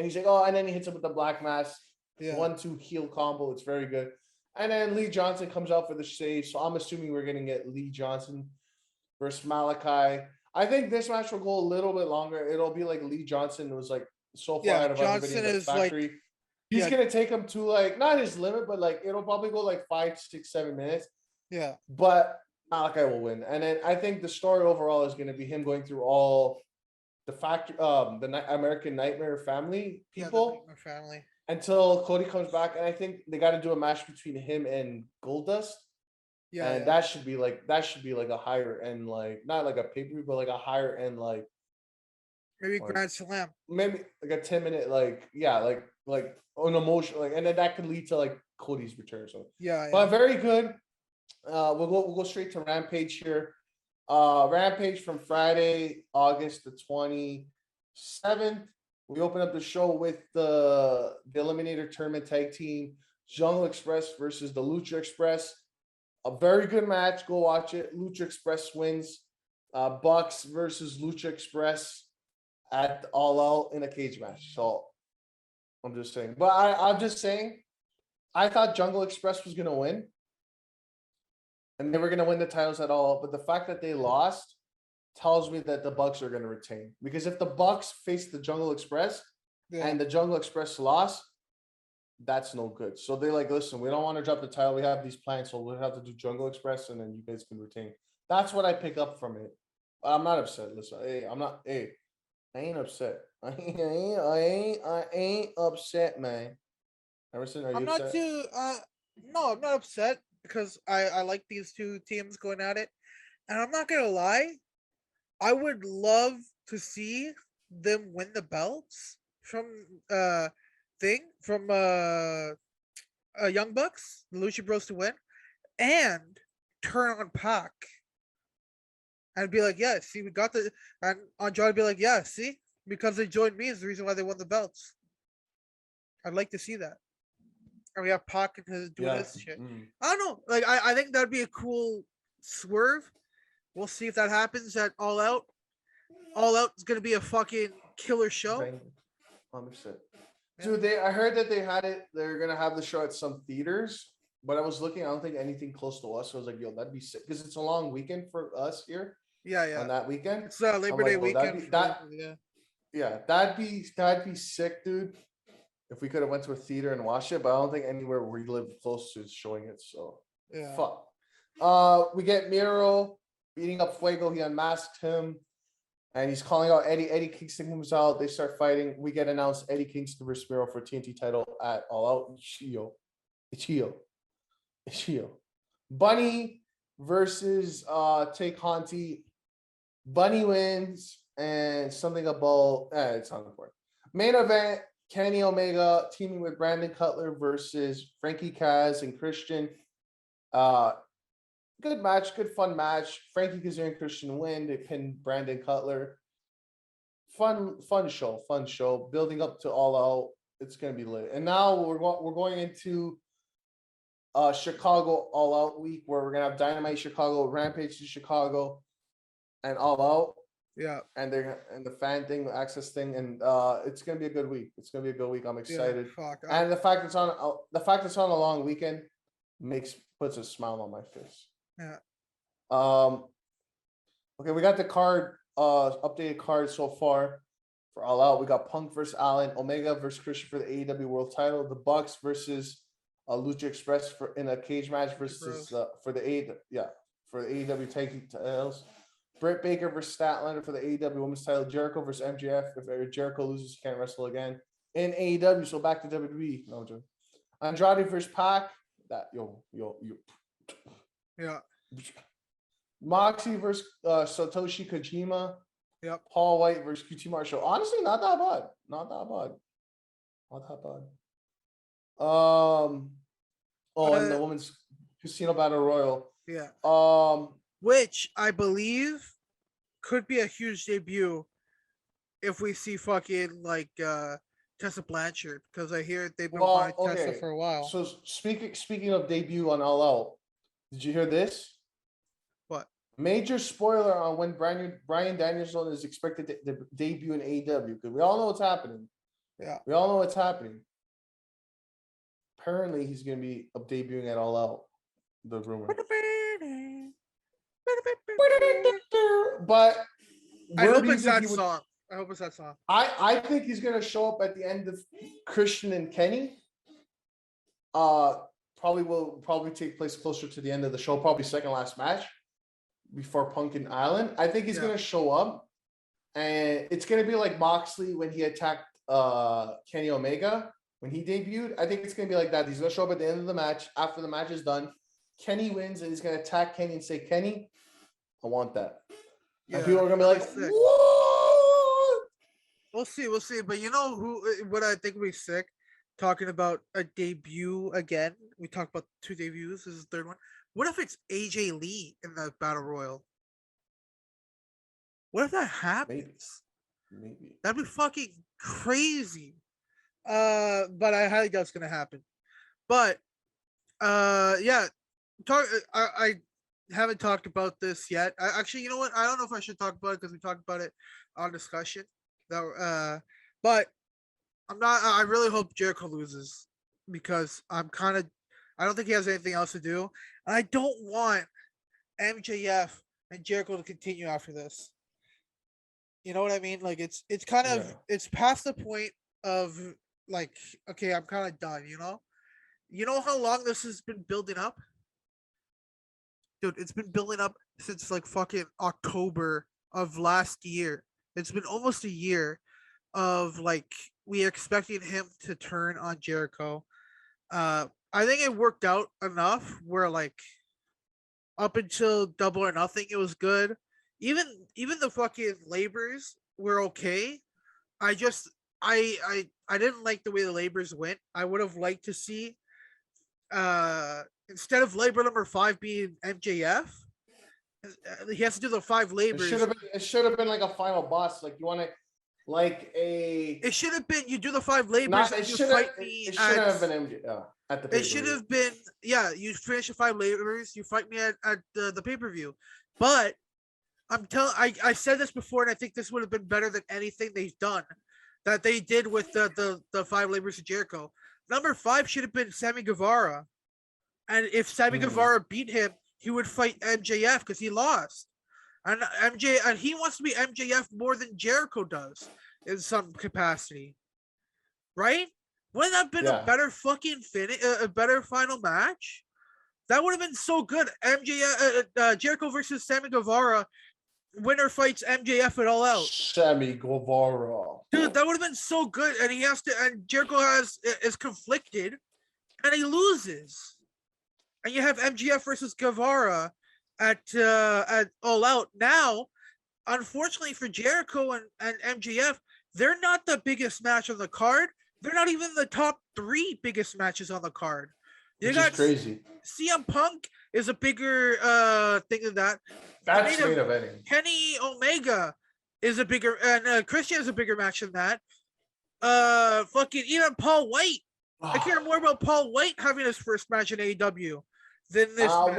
he's like, oh, and then he hits him with the Black Mass. 1-2 heel combo. It's very good. And then Lee Johnson comes out for the save. So I'm assuming we're gonna get Lee Johnson versus Malachi. I think this match will go a little bit longer. It'll be like Lee Johnson was like so far out of everybody in the factory. Like, he's gonna take him to like not his limit, but like it'll probably go like 5, 6, 7 minutes. Yeah. But Malachi will win. And then I think the story overall is gonna be him going through all the factory, the American Nightmare family people. The Nightmare family. Until Cody comes back. And I think they gotta do a match between him and Goldust. Yeah. And that should be like a higher end, like not like a pay-per-view, but like a higher end, like maybe Grand Slam. Maybe like a 10-minute, like an emotion, like, and then that could lead to like Cody's return. So but very good. We'll go straight to Rampage here. Rampage from Friday, August the 27th. We open up the show with the Eliminator Tournament Tag Team, Jungle Express versus the Lucha Express. A very good match. Go watch it. Lucha Express wins. Bucks versus Lucha Express at All Out in a cage match. So I'm just saying. But I'm just saying, I thought Jungle Express was going to win. And they were going to win the titles at All Out. But the fact that they lost tells me that the Bucks are going to retain. Because if the Bucks face the Jungle Express and the Jungle Express lost, that's no good. So they're like, listen, we don't want to drop the title. We have these plans, so we'll have to do Jungle Express, and then you guys can retain. That's what I pick up from it. I'm not upset. Listen, I ain't upset. I ain't upset, man. Emerson, are you upset? No, I'm not upset because I like these two teams going at it. And I'm not gonna lie, I would love to see them win the belts from Young Bucks, the Lucha Bros to win, and turn on Pac. And be like, yeah, see, we got the, and Andrade be like, yeah, see, because they joined me is the reason why they won the belts. I'd like to see that. And we have Pac and his doing this shit. I don't know. Like, I think that'd be a cool swerve. We'll see if that happens at All Out. All Out is gonna be a fucking killer show. 100%. Dude, I heard that they're gonna have the show at some theaters, but I was looking, I don't think anything close to us. So I was like, yo, that'd be sick. Because it's a long weekend for us here. Yeah. On that weekend. It's Labor Day weekend. That'd be sick, dude. If we could have went to a theater and watched it, but I don't think anywhere where we live close to is showing it. So fuck. We get Miro beating up Fuego. He unmasked him. And he's calling out Eddie. Eddie Kingston comes out. They start fighting. We get announced Eddie Kingston versus Miro for TNT title at All Out. Ichio. Bunny versus Take Honty. Bunny wins. And something about it's not important. Main event, Kenny Omega teaming with Brandon Cutler versus Frankie Kaz and Christian. Good match, good fun match. Frankie Kazarian and Christian win. They pin Brandon Cutler. Fun show. Building up to All Out. It's gonna be lit. And now we're going into Chicago All Out week, where we're gonna have Dynamite Chicago, Rampage to Chicago, and All Out. Yeah. And the fan thing, access thing, and it's gonna be a good week. I'm excited. And the fact it's on a long weekend puts a smile on my face. Yeah. Okay, we got the card, updated card so far for All Out. We got Punk versus Allen, Omega versus Christian for the AEW World Title, the Bucks versus Lucha Express in a cage match versus for the AEW tag titles. Britt Baker versus Statlander for the AEW Women's Title. Jericho versus MJF. If Jericho loses, he can't wrestle again. In AEW, so back to WWE. No joke. Andrade versus Pac. Yeah. Moxie versus Satoshi Kojima. Yep. Paul White versus QT Marshall. Honestly, not that bad. And the women's Casino Battle Royal. Yeah. Which I believe could be a huge debut if we see fucking like Tessa Blanchard, because I hear they've been wanting Tessa for a while. So speaking of debut on All Out, did you hear this? What? Major spoiler on when Bryan Danielson is expected to debut in AEW, because we all know what's happening. Yeah. We all know what's happening. Apparently, he's going to be debuting at All Out. The rumor. But I hope it's that song. I think he's going to show up at the end of Christian and Kenny. Probably take place closer to the end of the show. Probably second last match before Punk and Allen. I think he's going to show up, and it's going to be like Moxley when he attacked Kenny Omega when he debuted. I think it's going to be like that. He's going to show up at the end of the match after the match is done. Kenny wins, and he's going to attack Kenny and say, "Kenny, I want that." Yeah, and people are going to be like, "What?" We'll see. But you know what I think would be sick? Talking about a debut again. We talked about 2 debuts. This is the 3rd one. What if it's AJ Lee in the Battle Royal? What if that happens? Maybe. That'd be fucking crazy. But I highly doubt it's gonna happen. But yeah. I haven't talked about this yet. Actually, you know what? I don't know if I should talk about it because we talked about it on discussion. But I'm not. I really hope Jericho loses because I don't think he has anything else to do, and I don't want MJF and Jericho to continue after this. You know what I mean? Like it's kind of it's past the point of like, okay, I'm kind of done. You know how long this has been building up? Dude, it's been building up since like fucking October of last year. It's been almost a year of like we expecting him to turn on Jericho. I think it worked out enough where like up until Double or Nothing it was good. Even the fucking labors were okay. I didn't like the way the labors went. I would have liked to see instead of labor number 5 being MJF, he has to do the 5 labors. It should have been like a final boss. Like you want to, like a. It should have been you do the 5 labors. It should have been MJF at the. It should have been you finish the 5 labors. You fight me at the pay-per-view, but I said this before, and I think this would have been better than anything they've done that they did with the 5 labors of Jericho. Number 5 should have been Sammy Guevara. And if Sammy Guevara beat him, he would fight MJF because he lost. And he wants to be MJF more than Jericho does in some capacity. Right? Wouldn't that have been a better fucking finish, a better final match? That would have been so good. Jericho versus Sammy Guevara. Winner fights MJF at All Out. Sammy Guevara. Dude, that would have been so good. And Jericho is conflicted and he loses. And you have MJF versus Guevara at All Out. Now, unfortunately for Jericho and MJF, they're not the biggest match on the card. They're not even the top 3 biggest matches on the card. Which is crazy. CM Punk is a bigger thing than that. That's main eventing. Kenny Omega is a bigger, and Christian is a bigger match than that. Fucking even Paul White. I care more about Paul White having his first match in AEW than this match.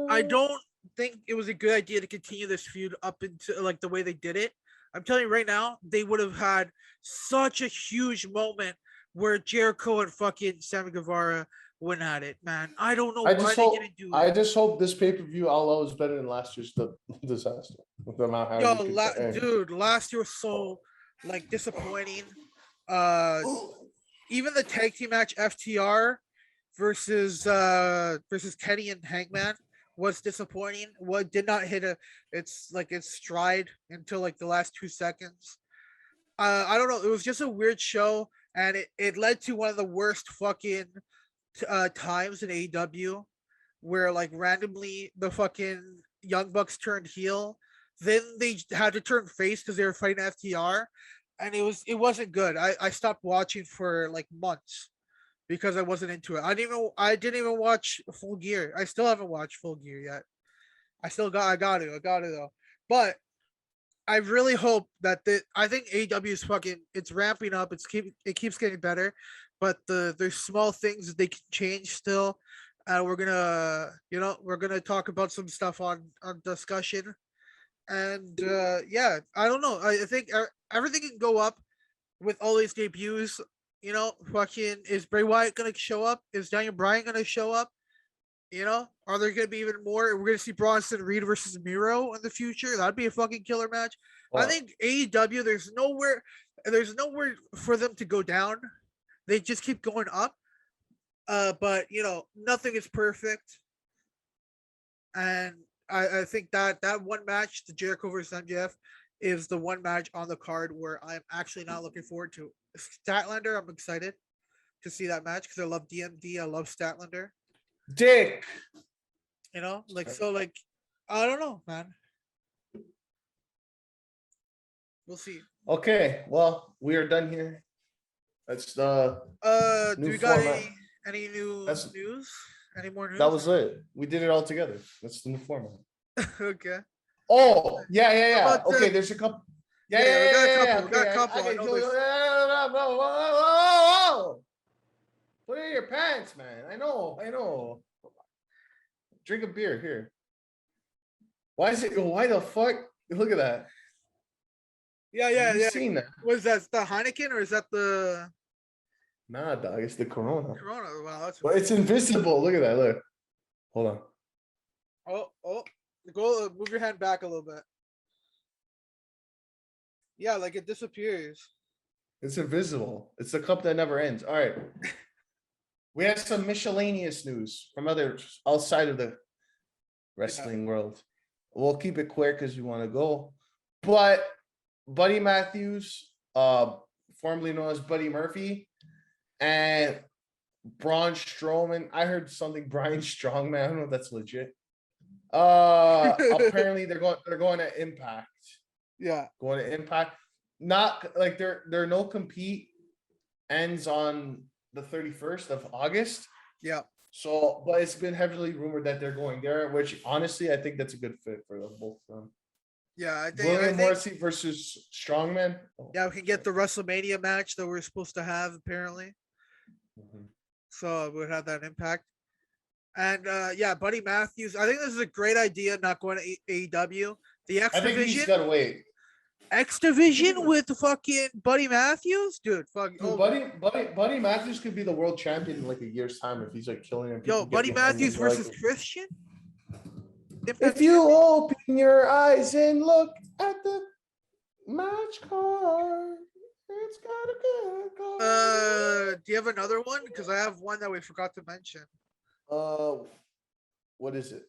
I don't think it was a good idea to continue this feud up into like the way they did it. I'm telling you right now, they would have had such a huge moment where Jericho and fucking Sammy Guevara went at it, man. I don't know I why just they hope didn't do I it. just hope this pay-per-view all out is better than last year's disaster. With the amount how Yo, you could say. dude, last year was so like disappointing. Uh, even the tag team match FTR versus Kenny and Hangman was disappointing. What did not hit its stride until like the last 2 seconds. I don't know. It was just a weird show, and it led to one of the worst fucking times in AEW, where like randomly the fucking Young Bucks turned heel, then they had to turn face because they were fighting FTR, and it wasn't good. I stopped watching for like months because I wasn't into it. I didn't even watch Full Gear. I still haven't watched Full Gear yet. I got it though. But I really hope that I think AEW is fucking it's ramping up. It keeps getting better, but there's small things that they can change still. We're gonna talk about some stuff on discussion, and yeah, I don't know. I think everything can go up with all these debuts. Fucking is Bray Wyatt gonna show up? Is Daniel Bryan gonna show up? Are there gonna be even more? We're gonna see Bronson Reed versus Miro in the future. That'd be a fucking killer match. I Well, think AEW, there's nowhere for them to go down. They just keep going up. But nothing is perfect. And I think that one match, the Jericho versus MJF, is the one match on the card where I'm actually not looking forward to. Statlander, I'm excited to see that match because I love DMD. I love Statlander. Dick. I don't know, man. We'll see. Okay, well, we are done here. That's the Do new we got format. any new That's- news? Any more news? That was it. We did it all together. That's the new format. Okay. Oh, yeah. How about Okay, the- there's a couple. Yeah, we got a couple. We got a Okay, couple. I know there's- Whoa. Put it in your pants, man. I know. Drink a beer here. Why the fuck? Look at that. Yeah. Have you seen that? Was that the Heineken or is that the Nah, dog. It's the Corona. Corona? Wow, that's. But it's invisible. Look at that. Look. Hold on. Oh. Go move your hand back a little bit. Yeah, like it disappears. It's invisible. It's the cup that never ends. All right. We have some miscellaneous news from others outside of the wrestling world. We'll keep it quick because we want to go. But Buddy Matthews, formerly known as Buddy Murphy, and Braun Strowman. I heard something Brian Strongman. I don't know if that's legit. Apparently they're going to Impact. Yeah. Going to Impact. Not like their no compete ends on the 31st of August. Yeah. So, but it's been heavily rumored that they're going there, which honestly I think that's a good fit for them both of them. Yeah, I think William Morrissey versus Strongman. yeah, we can get the WrestleMania match that we're supposed to have apparently. Mhm. So we would have that impact. And yeah, Buddy Matthews. I think this is a great idea. Not going to AEW. The X I think he's Division. gotta wait. X Division with fucking Buddy Matthews, dude. Fuck. Dude, Buddy Matthews could be the world champion in like a year's time if he's like killing him. Yo, Buddy Matthews versus Christian. If you open your eyes and look at the match card, it's got a good card. Do you have another one? Because I have one that we forgot to mention. What is it?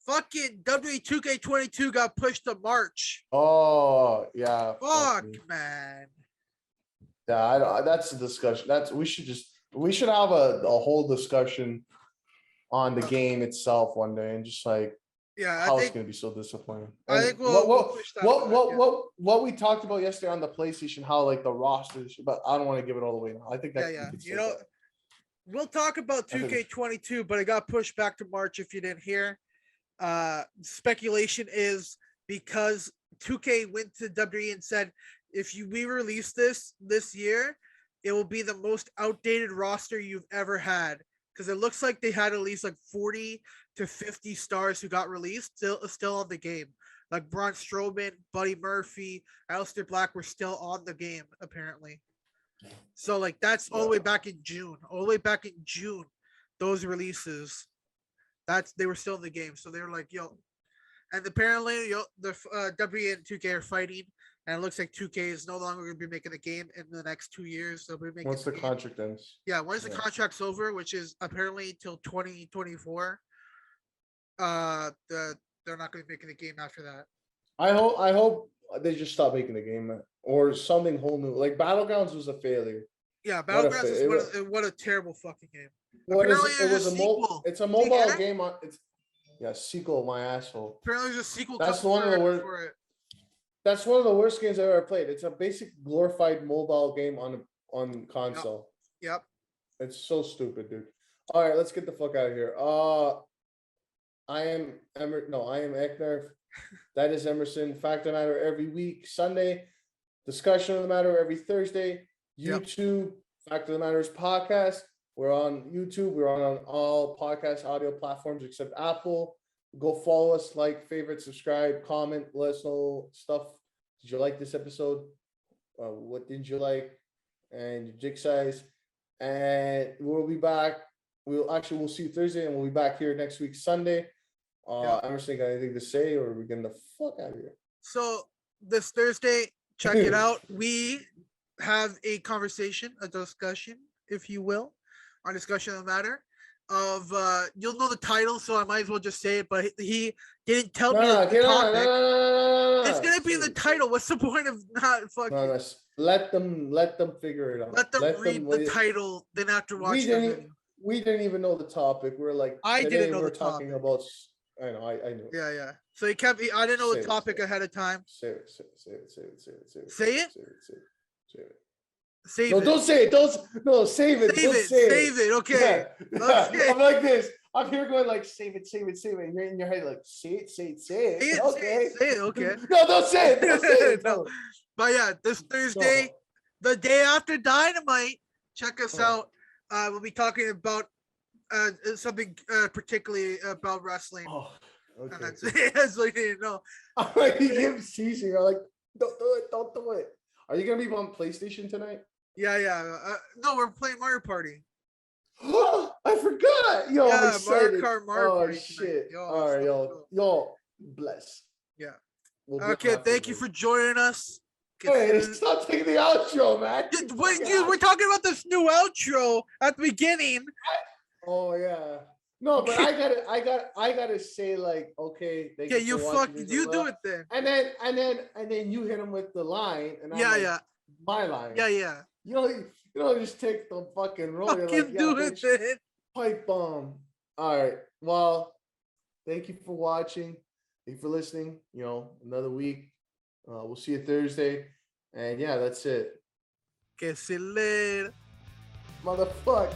Fucking WWE 2K22 got pushed to March. Oh yeah. Fuck, me. man. Yeah, that's a discussion. We should have a whole discussion on the game itself one day and just like Yeah, how I it's think gonna be so disappointing. I And think we'll push that one back, what we talked about yesterday on the PlayStation, how like the rosters, but I don't want to give it all the way now. I think that yeah. we could You save know, that. we'll talk about I think- 2K22, but it got pushed back to March if you didn't hear. Speculation is because 2K went to WWE and said, if we release this year, it will be the most outdated roster you've ever had. Because it looks like they had at least like 40 to 50 stars who got released still on the game. Like Braun Strowman, Buddy Murphy, Aleister Black were still on the game, apparently. So like that's all the way back in June. All the way back in June, those releases, they were still in the game. So they were like, yo, and apparently the WWE and 2K are fighting, and it looks like 2K is no longer going to be making the game in the next 2 years. They'll be making Once the contract ends. Yeah, once the contract's over, which is apparently till 2024, they're not going to be making the game after that. I hope they just stop making the game or something whole new. Like Battlegrounds was a failure. Yeah, Battlegrounds is what a terrible fucking game. Apparently it was a sequel. It's a mobile game on it's sequel, my asshole. Apparently there's a sequel. That's one of the worst. That's one of the worst games I've ever played. It's a basic glorified mobile game on console. Yep. It's so stupid, dude. All right, let's get the fuck out of here. I am Eknarf. That is Emerson. Fact of the matter every week. Sunday, discussion of the matter every Thursday. YouTube, Fact of the Matters podcast. We're on YouTube. We're on all podcast audio platforms except Apple. Go follow us, like, favorite, subscribe, comment, let us know stuff. Did you like this episode? What didn't you like? And your jig size. And we'll be back. We'll see you Thursday, and we'll be back here next week, Sunday. Emerson, got anything to say, or are we getting the fuck out of here? So this Thursday, check it out. We have a conversation, a discussion, if you will, on discussion of the matter of you'll know the title, so I might as well just say it, but he didn't tell me the topic. It's gonna be in the title. What's the point of not fucking let them figure it out. Let them read the title, then after watching we didn't even know the topic. We're like, I didn't know the talking topic. About I know, I knew. Yeah. So he kept. I didn't know the topic ahead of time. Say it. Say it. Save no, it. Don't say it. Save it. Save it. Okay. Yeah. Okay. I'm like this. I'm here going like, save it. And you're in your head like, say it. Okay. Say it. Okay. No, don't say it. No. But yeah, this Thursday, the day after Dynamite, check us out. We'll be talking about something particularly about wrestling. Oh, okay. And that's it. That's like, you know. I'm like, you keep ceasing. I'm like, don't do it. Are you gonna be on PlayStation tonight? Yeah. No, we're playing Mario Party. I forgot. Yo, I'm excited. Mario Party shit. Yo, all right, yo, bless. Yeah. Okay, thank you for joining us. Hey, stop taking the outro, man. We're talking about this new outro at the beginning. Oh yeah. No, but I gotta say, like, okay. You do it then. And then you hit him with the line, and my line. Yeah. You don't just take the fucking roll. Fucking do it then. Pipe bomb. All right. Well, thank you for watching. Thank you for listening. Another week. We'll see you Thursday. And yeah, that's it. Que se le... Motherfuck.